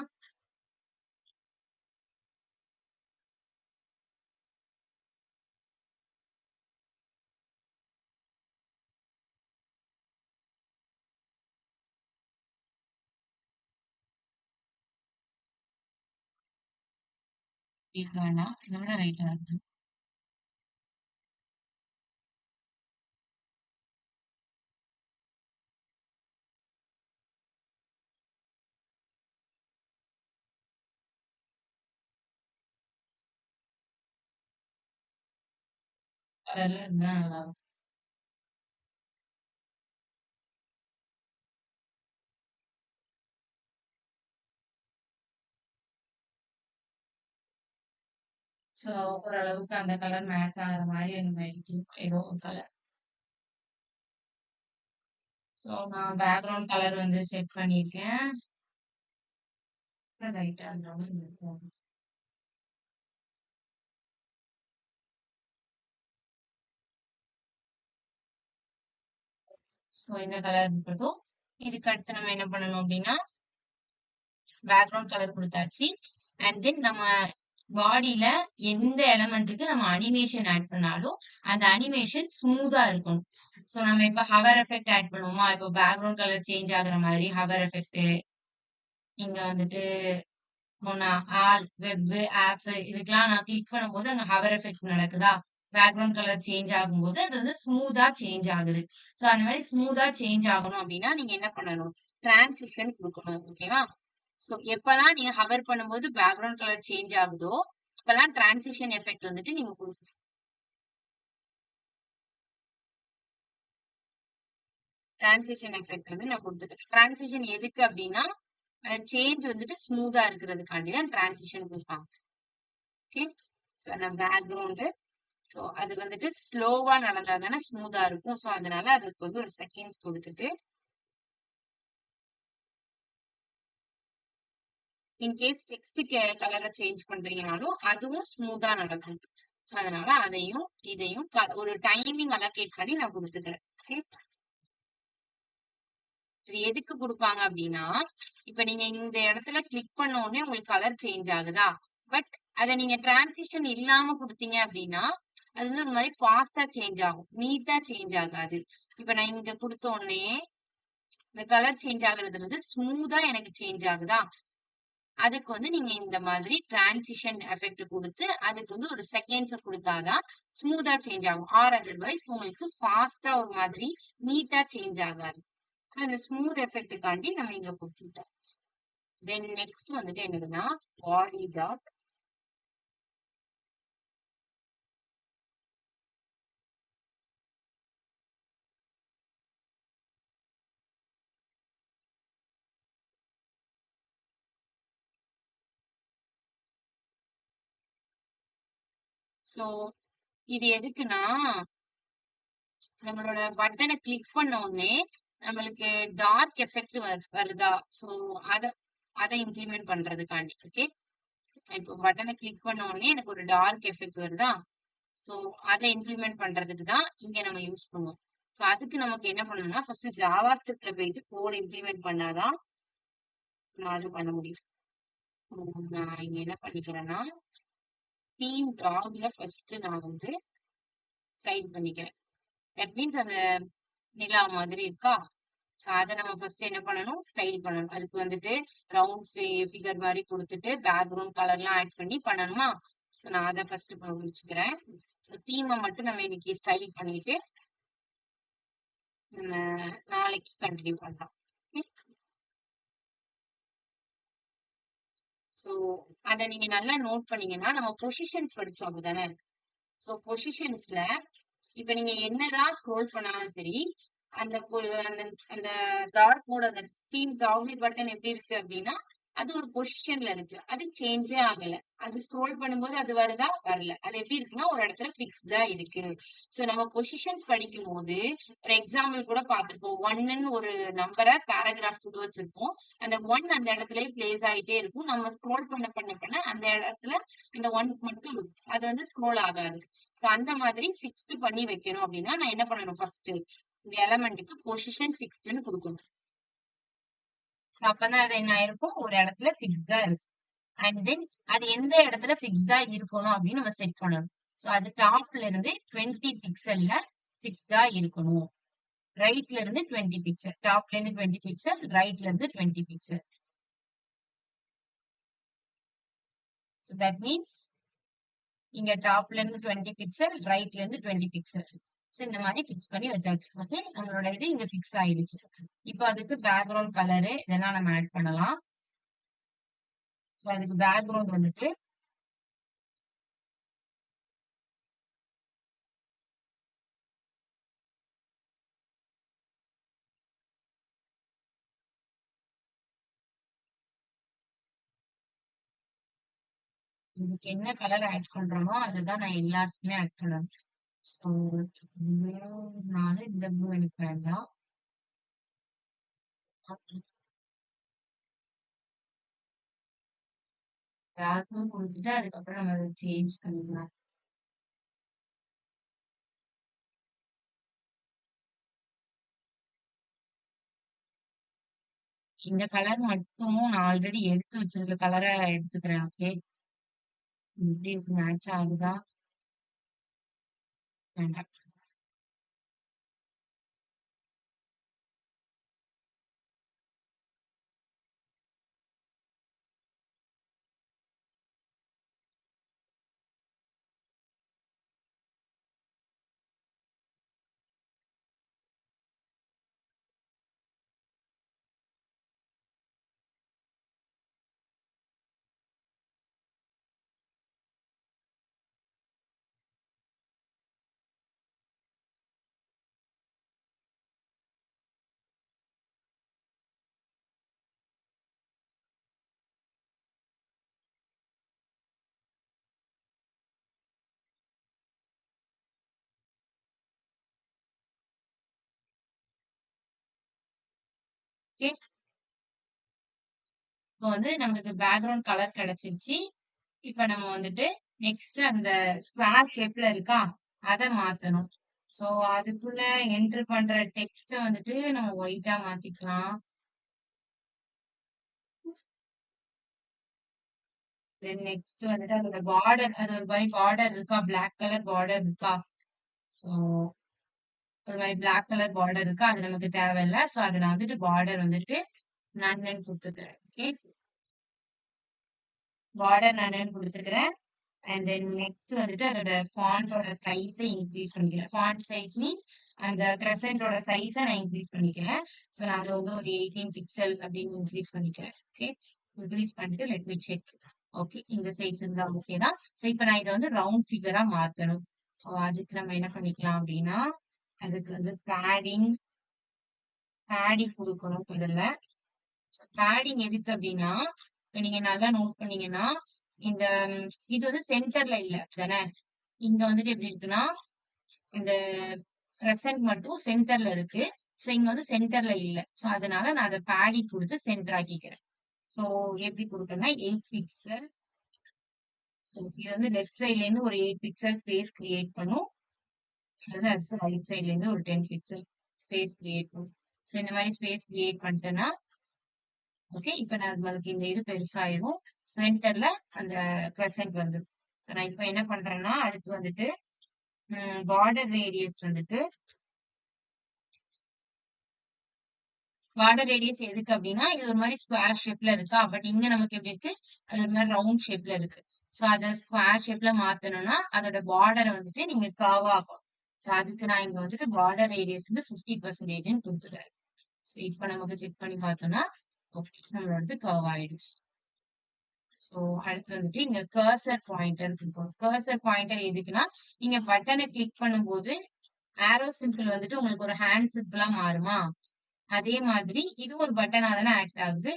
இது வேணாம். இத விட லைட்டா இருக்கு. கலர்ல இருந்தா நல்லா இருக்கும். சோ ஓரளவுக்கு அந்த கலர் மேட்ச் ஆகுற மாரி நம்ம எடுத்துருக்கோம். ஏதோ ஒரு கலர். சோ நான் பேக்கிரவுண்ட் கலர் வந்து செட் பண்ணியிருக்கேன். லைட்டா இருந்தா மாதிரி இருக்கும். சோ இந்த கலர் இருக்கட்டும். இதுக்கு அடுத்து நம்ம என்ன பண்ணணும் அப்டின்னா, பேக்கிரவுண்ட் கலர் குடுத்தாச்சு. அண்ட் தென் நம்ம பாடியில எந்த எலமெண்ட்டுக்கு நம்ம அனிமேஷன் ஆட் பண்ணாலும், அந்த அனிமேஷன் ஸ்மூத்தா இருக்கணும். சோ நம்ம இப்ப ஹவர் எஃபெக்ட் ஆட் பண்ணுவோமா, இப்போ பேக்கிரவுண்ட் கலர் சேஞ்ச் ஆகுற மாரி ஹவர் எஃபெக்ட், இங்க வந்துட்டு நான் ஆல், வெப், ஆப் இதுக்கெல்லாம் நான் கிளிக் பண்ணும்போது அங்க ஹவர் எஃபெக்ட் நடக்குதா? பேக்கிரவுண்ட் கலர் சேஞ்ச் ஆகும்போது அது வந்து ஸ்மூத்தா சேஞ்ச் ஆகுது. சோ அந்த மாரி ஸ்மூத்தா சேஞ்ச் ஆகணும் அப்டின்னா, நீங்க என்ன பண்ணணும்? டிரான்சிஷன் குடுக்கணும். ஓகேவா? சோ எப்பலாம் நீங்க ஹவர் பண்ணும்போது பேக்கிரவுண்ட் கலர் சேஞ்ச் ஆகுதோ, அப்பலாம் டிரான்சிஷன் எஃபெக்ட் வந்துட்டு நீங்க குடுக்கணும். டிரான்சிஷன் எஃபெக்ட் வந்து நான் குடுத்துட்டேன். டிரான்சிஷன் எதுக்கு அப்டின்னா, சேஞ்ச் வந்துட்டு ஸ்மூத்தா இருக்கிறதுக்காண்டி தான் டிரான்சிஷன் குடுப்பாங்க. ஓகே. சோ நான் பேக்கிரவுண்ட் சோ அது வந்துட்டு ஸ்லோவா நடந்தா தானே ஸ்மூத்தா இருக்கும். சோ அதனால அதுக்கு வந்து ஒரு செகண்ட்ஸ் குடுத்துட்டு, இன்கேஸ் டெக்ஸ்ட் கலர சேஞ்ச் பண்றீங்கனாலும், அதுவும் ஸ்மூத்தா நடக்கும். சோ அதனால அதையும், இதையும் ஒரு டைமிங் அலோகேட் பண்ணி நான் குடுத்துக்கிறேன். ஓகே. இது எதுக்கு குடுப்பாங்க அப்டின்னா, இப்ப நீங்க இந்த இடத்துல கிளிக் பண்ண உடனே உங்களுக்கு கலர் சேஞ்ச் ஆகுதா? பட் அத நீங்க டிரான்சிஷன் இல்லாம குடுத்தீங்க அப்டின்னா, அது வந்து ஒரு மாரி ஃபாஸ்ட்டா சேஞ்ச் ஆகும். நீட்டா சேஞ்ச் ஆகாது. இப்ப நான் இங்க குடுத்த உடனே இந்த கலர் சேஞ்ச் ஆகுறது வந்து ஸ்மூத்தா எனக்கு சேஞ்ச் ஆகுதா, அதுக்கு வந்து நீங்க இந்த மாதிரி டிரான்சிஷன் எஃபெக்ட் குடுத்து, அதுக்கு வந்து ஒரு செகண்ட்ஸ் குடுத்தாதான் ஸ்மூத்தா சேஞ்ச் ஆகும். ஆர் அதர்வைஸ் உங்களுக்கு ஃபாஸ்ட்டா ஒரு மாதிரி நீட்டா சேஞ்ச் ஆகாது. சோ இந்த ஸ்மூத் எஃபெக்ட்டுக்காண்டி நம்ம இங்க குடுத்துட்டோம். தென் நெக்ஸ்ட் வந்துட்டு என்னதுன்னா, பாடி டாட். சோ இது எதுக்குன்னா, நம்மளோட பட்டன கிளிக் பண்ண உடனே நம்மளுக்கு டார்க் எஃபெக்ட் வருதா, சோ அத அத இம்ப்ளிமெண்ட் பண்றதுக்காண்டி. ஓகே, இப்போ பட்டனை கிளிக் பண்ண உடனே எனக்கு ஒரு டார்க் எஃபெக்ட் வருதா, சோ அத இம்ப்ளிமெண்ட் பண்றதுக்கு தான் இங்க நம்ம யூஸ் பண்ணுவோம். சோ அதுக்கு நமக்கு என்ன பண்ணணும்னா, ஃபர்ஸ்ட் ஜாவா ஸ்கிரிப்ட்ல போயிட்டு கோட் இம்ப்ளிமெண்ட் பண்ணாதான் நான் அது பண்ண முடியும். நான் இங்க என்ன பண்ணிக்கிறேன்னா, தீம் டாக்ல ஃபர்ஸ்ட் நான் வந்து ஸ்டைல் பண்ணிக்கிறேன். தட் மீன்ஸ் அந்த நிலா மாதிரி இருக்கா, சோ அத நம்ம ஃபர்ஸ்ட் என்ன பண்ணணும், ஸ்டைல் பண்ணணும். அதுக்கு வந்துட்டு ரவுண்ட் ஃபிகர் மாதிரி கொடுத்துட்டு பேக்ரவுண்ட் கலர்லாம் ஆட் பண்ணி பண்ணணுமா. சோ நான் அதை ஃபர்ஸ்ட் முடிச்சுக்கிறேன். சோ தீமை மட்டும் நம்ம இன்னைக்கு ஸ்டைல் பண்ணிட்டு நம்ம நாளைக்கு கண்டினியூ பண்ணலாம். சோ அத நீங்க நல்லா நோட் பண்ணீங்கன்னா, நம்ம பொசிஷன்ஸ் படிச்சோம் அப்படிதானே. சோ பொசிஷன்ஸ்ல இப்ப நீங்க என்னதான் ஸ்க்ரோல் பண்ணாலும் சரி, அந்த அந்த அந்த டார்க் மோட், அந்த டீம் டாக்லெட் பட்டன் எப்படி இருக்கு அப்படின்னா, அது ஒரு பொசிஷன்ல இருக்கு. அது சேஞ்சே ஆகல. அது ஸ்க்ரோல் பண்ணும்போது அது வருதா, வரல. அது எப்படி இருக்குன்னா ஒரு இடத்துல ஃபிக்ஸ்டா இருக்கு. சோ நம்ம பொசிஷன்ஸ் படிக்கும் போது ஒரு எக்ஸாம்பிள் கூட பார்த்திருப்போம். 1ன்னு ஒரு நம்பரை பேராகிராஃப் குள்ள வச்சிருப்போம். அந்த 1 அந்த இடத்துலயே பிளேஸ் ஆயிட்டே இருக்கும். நம்ம ஸ்க்ரோல் பண்ண அந்த இடத்துல அந்த 1 மட்டும் இருக்கும். அது வந்து ஸ்க்ரோல் ஆகாது. சோ அந்த மாதிரி ஃபிக்ஸ்ட் பண்ணி வைக்கணும் அப்படின்னா நான் என்ன பண்ணணும், ஃபர்ஸ்ட் இந்த எலமெண்ட்டுக்கு பொசிஷன் ஃபிக்ஸ்ட்னு கொடுக்கணும். சோ அப்பதான் அது என்ன ஆயிருக்கும், ஒரு இடத்துல ஃபிக்ஸ்டா இருக்கும். அண்ட் தென் அது எந்த இடத்துல ஃபிக்ஸ்டா இருக்கணும் அப்படின்னு நம்ம செட் பண்ணணும். சோ அது டாப்ல இருந்து 20 பிக்சல்ல ஃபிக்ஸ்டா இருக்கணும். ரைட்ல இருந்து 20 பிக்சல், டாப்ல இருந்து 20 பிக்சல், ரைட்ல இருந்து 20 பிக்சல். சோ தட் மீன்ஸ் இங்க டாப்ல இருந்து 20 பிக்சல், ரைட்ல இருந்து 20 பிக்சல். சோ இந்த மாதிரி ஃபிக்ஸ் பண்ணி வச்சாச்சு. ஓகே, நம்மளோட இது இங்க ஃபிக்ஸ் ஆயிடுச்சு. இப்போ அதுக்கு பேக்ரவுண்ட் கலரு இதெல்லாம் நம்ம ஆட் பண்ணலாம். சோ அதுக்கு பேக்ரவுண்ட் வந்துட்டு இதுக்கு என்ன கலர் ஆட் பண்றோமோ அதுதான் நான் எல்லாத்துக்குமே ஆட் பண்ணணும். ஸோ நானு இந்த ப்ளூ எனக்கு வேண்டாம். டார்க்கும் கொடுத்துட்டு அதுக்கப்புறம் நம்ம அதை சேஞ்ச் பண்ணிக்கலாம். இந்த கலர் மட்டும் நான் ஆல்ரெடி எடுத்து வச்சிருக்க கலரை எடுத்துக்கிறேன். ஓகே, எப்படி இருக்கு, மேட்ச் ஆகுதா, வேண்டாம். ஓகே, இப்போ வந்து நமக்கு பேக்ரவுண்ட் கலர் கிடைச்சிருச்சு. இப்ப நம்ம வந்துட்டு நெக்ஸ்ட் அந்த ஸ்கொயர் ஷேப்ல இருக்கா, அதை மாத்தணும். சோ அதுக்குள்ள என்டர் பண்ற டெக்ஸ்ட வந்துட்டு நம்ம ஒயிட்டா மாத்திக்கலாம். தென் நெக்ஸ்ட் வந்துட்டு அதோட பார்டர், அது ஒரு மாதிரி பார்டர் இருக்கா, பிளாக் கலர் பார்டர் இருக்கா, சோ ஒரு மாதிரி பிளாக் கலர் பார்டர் இருக்கு, அது நமக்கு தேவையில்லை. ஸோ அதை நான் வந்துட்டு பார்டர் வந்துட்டு நன்னு கொடுத்துக்கிறேன். ஓகே, பார்டர் நன்னு கொடுத்துக்கிறேன். அண்ட் தென் நெக்ஸ்ட் வந்துட்டு அதோட ஃபாண்டோட சைஸை இன்க்ரீஸ் பண்ணிக்கிறேன். ஃபாண்ட் சைஸ் மீன்ஸ் அந்த கிரசன்டோட சைஸை நான் இன்க்ரீஸ் பண்ணிக்கிறேன். ஸோ நான் அதை வந்து ஒரு 18 பிக்சல் அப்படின்னு இன்க்ரீஸ் பண்ணிக்கிறேன். ஓகே, இன்க்ரீஸ் பண்ணிட்டு லெட் மீ செக். ஓகே, இந்த சைஸ் இருந்தா ஓகே தான். ஸோ இப்போ நான் இதை வந்து ரவுண்ட் ஃபிகரா மாத்தணும். ஸோ அதுக்கு நம்ம என்ன பண்ணிக்கலாம் அப்படின்னா, அதுக்கு வந்து பேடிங் கொடுக்கணும். இதுல பேடிங் எதுக்கு அப்படின்னா, இப்ப நீங்க நல்லா நோட் பண்ணீங்கன்னா, இந்த இது வந்து சென்டர்ல இல்ல தானே. இங்க வந்துட்டு எப்படி இருக்குன்னா, இந்த பிரசன்ட் மட்டும் சென்டர்ல இருக்கு. சோ இங்க வந்து சென்டர்ல இல்ல. சோ அதனால நான் அதை பேடிங் கொடுத்து சென்டர் ஆக்கிக்கிறேன். சோ எப்படி கொடுக்கறேன்னா 8 பிக்சல். இது வந்து லெஃப்ட் சைட்ல இருந்து ஒரு 8 பிக்சல் ஸ்பேஸ் கிரியேட் பண்ணும். அடுத்து ரைட் சைட்ல இருந்து ஒரு 10 பிக்சல் ஸ்பேஸ் கிரியேட் பண்ணும். சோ இந்த மாதிரி ஸ்பேஸ் கிரியேட் பண்ணிட்டேன்னா ஓகே, இப்ப நம்மளுக்கு இந்த இது பெருசாயிரும். சென்டர்ல அந்த கிரசன்ட் வந்துடும். சோ நான் இப்ப என்ன பண்றேன்னா, அடுத்து வந்துட்டு பார்டர் ரேடியஸ் வந்துட்டு பார்டர் ரேடியஸ் எதுக்கு அப்படின்னா, இது ஒரு மாதிரி ஸ்கொயர் ஷேப்ல இருக்கா, பட் இங்க நமக்கு எப்படி இருக்கு, அது ஒரு மாதிரி ரவுண்ட் ஷேப்ல இருக்கு. சோ அதை ஸ்கொயர் ஷேப்ல மாத்தணும்னா அதோட பார்டரை வந்துட்டு நீங்க கர்வ் ஆகும். சோ அதுக்கு நான் இங்க வந்துட்டு பார்டர் ரேடியஸ் வந்து 50% கொடுத்துக்கிறேன். சோ இப்ப நமக்கு செக் பண்ணி பார்த்தோம்னா ஓகே, நம்மளோடது கர்வ் ஆயிடுச்சு. சோ அடுத்து வந்துட்டு இங்க கர்சர் பாயிண்டர் இருக்கும். கர்சர் பாயிண்டர் எதுக்குன்னா, நீங்க பட்டனை கிளிக் பண்ணும்போது ஆரோ சிம்பிள் வந்துட்டு உங்களுக்கு ஒரு ஹேண்ட் சிம்பிளா மாறுமா, அதே மாதிரி இது ஒரு பட்டனா தானே ஆக்ட் ஆகுது.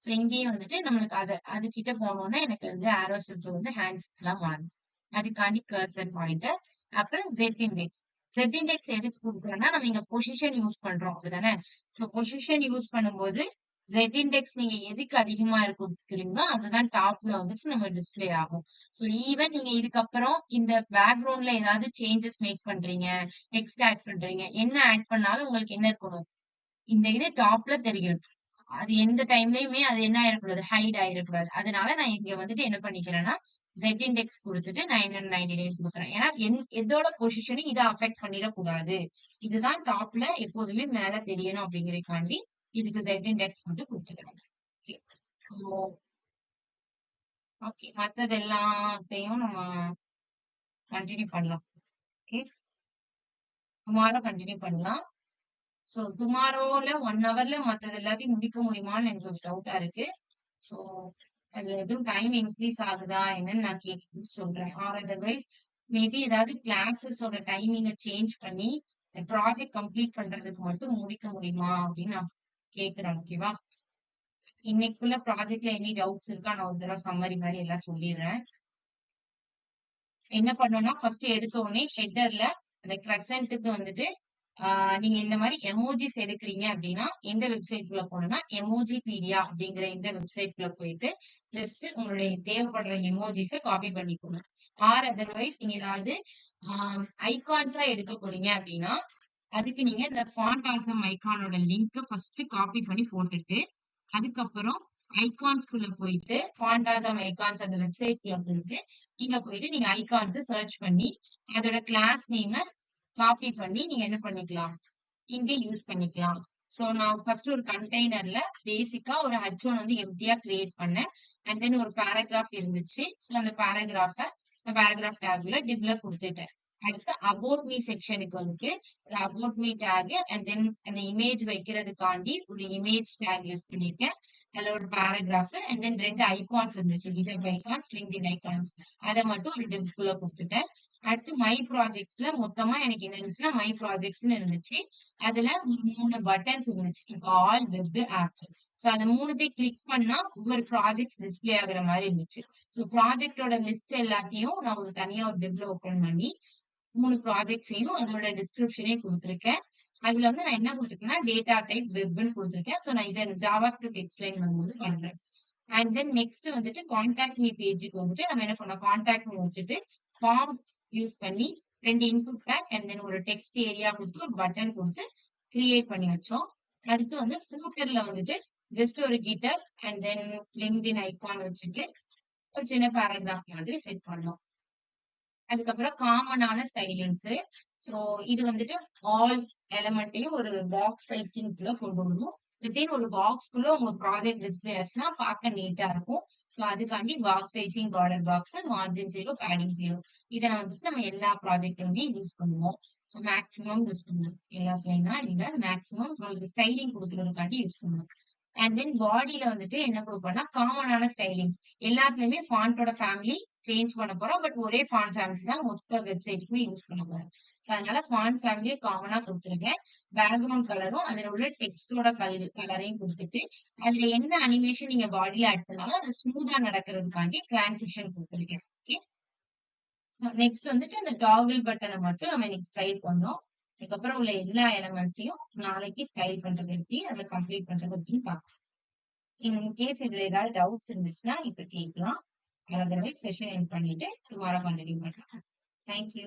சோ இங்கேயும் வந்துட்டு நம்மளுக்கு அது கிட்ட போனோம்னா எனக்கு வந்து ஆரோ சிம்பிள் வந்து ஹேண்ட் சிம்பிளா மாறும். அதுக்காண்டி கர்சர் பாயிண்டர். அப்புறம் Z இண்டெக்ஸ். Z இண்டெக்ஸ் எதுக்கு கொடுக்குறோம்னா, நம்ம இங்க பொசிஷன் யூஸ் பண்றோம் அப்படிதானே. சோ பொசிஷன் யூஸ் பண்ணும்போது Z இண்டெக்ஸ் நீங்க எதுக்கு அதிகமா கொடுத்துக்கிறீங்களோ அதுதான் டாப்ல வந்துட்டு நம்ம டிஸ்பிளே ஆகும். சோ ஈவன் நீங்க இதுக்கப்புறம் இந்த பேக்ரவுண்ட்ல ஏதாவது சேஞ்சஸ் மேக் பண்றீங்க, டெக்ஸ்ட் ஆட் பண்றீங்க, என்ன ஆட் பண்ணாலும் உங்களுக்கு என்ன இருக்கணும், இந்த இது டாப்ல தெரியும். அது எந்த டைம்லயுமே அது என்ன ஆயிடக்கூடாது, ஹைட் ஆயிடக்கூடாது. அதனால நான் இங்க வந்துட்டு என்ன பண்ணிக்கிறேன்னா, Z இண்டெக்ஸ் கொடுத்துட்டு 999 கொடுக்குறேன். ஏன்னா எதோட பொசிஷனையும் இதை அஃபெக்ட் பண்ணிடக்கூடாது. இதுதான் டாப்ல எப்போதுமே மேல தெரியணும் அப்படிங்கறதுக்காண்டி இதுக்கு Z இண்டெக்ஸ் மட்டும் கொடுத்துக்கிறேன். ஓகே, மத்தது எல்லாத்தையும் நம்ம கண்டினியூ பண்ணலாம். ஓகே, டுமாரோ கண்டினியூ பண்ணலாம். சோ டுமாரோல 1 ஹவர்ல மத்தது எல்லாத்தையும் முடிக்க முடியுமான்னு எனக்கு கொஞ்சம் டவுட்டா இருக்கு. சோ அதுல எதுவும் டைம் இன்க்ரீஸ் ஆகுதா என்னன்னு நான் சொல்றேன். ஆர் அதர்வைஸ் மேபி ஏதாவது கிளாஸஸோட டைமிங்க சேஞ்ச் பண்ணி ப்ராஜெக்ட் கம்ப்ளீட் பண்றதுக்கு மட்டும் முடிக்க முடியுமா அப்படின்னு நான் கேக்குறேன். ஓகேவா, இன்னைக்குள்ள ப்ராஜெக்ட்ல எனி டவுட்ஸ் இருக்கா, நான் ஒரு தடவை சம்மரி மாதிரி எல்லாம் சொல்லிடுறேன். என்ன பண்ணணும்னா, ஃபர்ஸ்ட் எடுத்த உடனே ஹெட்டர்ல அந்த கிரசன்ட்டுக்கு வந்துட்டு நீங்க இந்த மாதிரி எமோஜிஸ் எடுக்கிறீங்க அப்படின்னா எந்த வெப்சைட் குள்ள போனோம்னா எமோஜிபீடியா அப்படிங்கிற இந்த வெப்சைட் குள்ள போயிட்டு ஜஸ்ட் உங்களுடைய தேவைப்படுற எமோஜிஸை காப்பி பண்ணிக்கோங்க. ஆர் அதர்வைஸ் நீங்க ஏதாவது ஐகான்ஸா எடுக்க போறீங்க அப்படின்னா அதுக்கு நீங்க இந்த ஃபாண்ட் ஆசம் ஐகானோட லிங்க் ஃபர்ஸ்ட் காப்பி பண்ணி போட்டுட்டு அதுக்கப்புறம் ஐகான்ஸ்குள்ள போயிட்டு ஃபாண்ட் ஆசம் ஐகான்ஸ் அந்த வெப்சைட் குள்ள போயிட்டு நீங்க போயிட்டு நீங்க ஐகான்ஸ் சர்ச் பண்ணி அதோட கிளாஸ் நேம காப்பி பண்ணி நீங்க என்ன பண்ணிக்கலாம், இங்க யூஸ் பண்ணிக்கலாம். சோ நான் ஃபர்ஸ்ட் ஒரு கண்டெய்னர்ல பேசிக்கா ஒரு H1 வந்து எம்டியா கிரியேட் பண்ணேன். அண்ட் தென் ஒரு பேராகிராஃப் இருந்துச்சு. சோ அந்த பேராகிராஃப் டேக்ல டிவ்ல கொடுத்துட்டேன். அடுத்து அபவுட் மீ செக்ஷனுக்கு வந்துட்டு ஒரு about me take and then அந்த இமேஜ் வைக்கிறதுக்காண்டி ஒரு இமேஜ் டேக் யூஸ் பண்ணிருக்கேன். அதுல ஒரு பேராகிராஃப் அண்ட் தென் 2 ஐகான்ஸ் இருந்துச்சு, GitHub ஐகான்ஸ், LinkedIn ஐகான்ஸ். அதை மட்டும் ஒரு டிவ்க்குள்ள கொடுத்துட்டேன். அடுத்து மை ப்ராஜெக்ட்ஸ்ல மொத்தமா எனக்கு என்ன இருந்துச்சுன்னா மை ப்ராஜெக்ட்ஸ்னு இருந்துச்சு. அதுல ஒரு 3 பட்டன்ஸ் இருந்துச்சு. இப்போ ஆல் வெப் ஆப். சோ அந்த 3த்தையும் கிளிக் பண்ணா ஒவ்வொரு ப்ராஜெக்ட் டிஸ்பிளே ஆகுற மாதிரி இருந்துச்சு. சோ ப்ராஜெக்டோட லிஸ்ட் எல்லாத்தையும் நான் ஒரு தனியா ஒரு டிவ்ல ஓபன் பண்ணி 3 ப்ராஜெக்ட்ஸையும் அதோட டிஸ்கிரிப்ஷனே கொடுத்துருக்கேன். அதுல வந்து நான் என்ன கொடுத்துருக்கேன்னா டேட்டா டைப் வெப்னு கொடுத்துருக்கேன். சோ நான் இதை ஜாவா ஸ்கிரிப்ட் எக்ஸ்பிளைன் பண்ணும்போது பண்றேன். அண்ட் தென் நெக்ஸ்ட் வந்துட்டு கான்டாக்ட் மீ பேஜுக்கு வந்துட்டு நம்ம என்ன பண்ணோம், கான்டாக்ட் மீ வச்சுட்டு ஃபார்ம் யூஸ் பண்ணி 2 இன்புட் டேக் அண்ட் தென் ஒரு டெக்ஸ்ட் ஏரியா கொடுத்து ஒரு பட்டன் கொடுத்து கிரியேட் பண்ணி வச்சோம். அடுத்து வந்து ஃபூட்டர்ல வந்துட்டு ஜஸ்ட் ஒரு GitHub and then LinkedIn icon வச்சுட்டு ஒரு சின்ன பேராகிராஃப் மாதிரி செட் பண்ணோம். அதுக்கப்புறம் காமனான ஸ்டைலிங்ஸ் சோ இது வந்துட்டு ஆல் எலமெண்ட்டையும் ஒரு பாக்ஸ் சைசிங்குள்ள கொண்டு வரணும். வித்தின் ஒரு பாக்ஸ்க்குள்ள உங்க ப்ராஜெக்ட் டிஸ்ப்ளே ஆச்சுன்னா பார்க்க நீட்டா இருக்கும். சோ அதுக்காண்டி box sizing, border box, margin 0, padding 0. இத வந்துட்டு நம்ம எல்லா ப்ராஜெக்ட்லயுமே யூஸ் பண்ணுவோம். சோ மேக்ஸிமம் யூஸ் பண்ணுவோம். எல்லாத்துலயும்னா இல்ல, மேக்ஸிமம் உங்களுக்கு ஸ்டைலிங் குடுக்குறதுக்காண்டி யூஸ் பண்ணுவோம். அண்ட் தென் பாடியில வந்துட்டு என்ன குடுப்போம்னா, காமனான ஸ்டைலிங்ஸ். எல்லாத்துலயுமே ஃபாண்டோட ஃபேமிலி சேஞ்ச் பண்ண போறோம். பட் ஒரே ஃபாண்ட் ஃபேமிலி தான் மொத்த வெப்சைட்டுக்குமே யூஸ் பண்ண போறோம். சோ அதனால ஃபாண்ட் ஃபேமிலிய காமனா குடுத்துருக்கேன். பேக்கிரவுண்ட் கலரும், அதுல உள்ள டெக்ஸ்ட்டோட கலரையும் குடுத்துட்டு, அதுல என்ன அனிமேஷன் நீங்க பாடியில ஆட் பண்ணாலும், அது ஸ்மூத்தா நடக்கிறதுக்காண்டி டிரான்சிஷன் குடுத்துருக்கேன். ஓகே. நெக்ஸ்ட் வந்துட்டு அந்த டாகிள் பட்டன மட்டும் நம்ம இன்னைக்கு ஸ்டைல் பண்ணோம். அதுக்கப்புறம் உள்ள எல்லா எலமெண்ட்ஸையும் நாளைக்கு ஸ்டைல் பண்றது எப்படி, அத கம்ப்ளீட் பண்றது எப்படின்னு பார்க்கலாம். இன் கேஸ் இதுல ஏதாவது டவுட்ஸ் இருந்துச்சுன்னா இப்ப கேட்கலாம். அதர்வைஸ் செஷன் எண்ட் பண்ணிட்டு டுமாரோ கண்டினியூ பண்ணலாம். Thank you.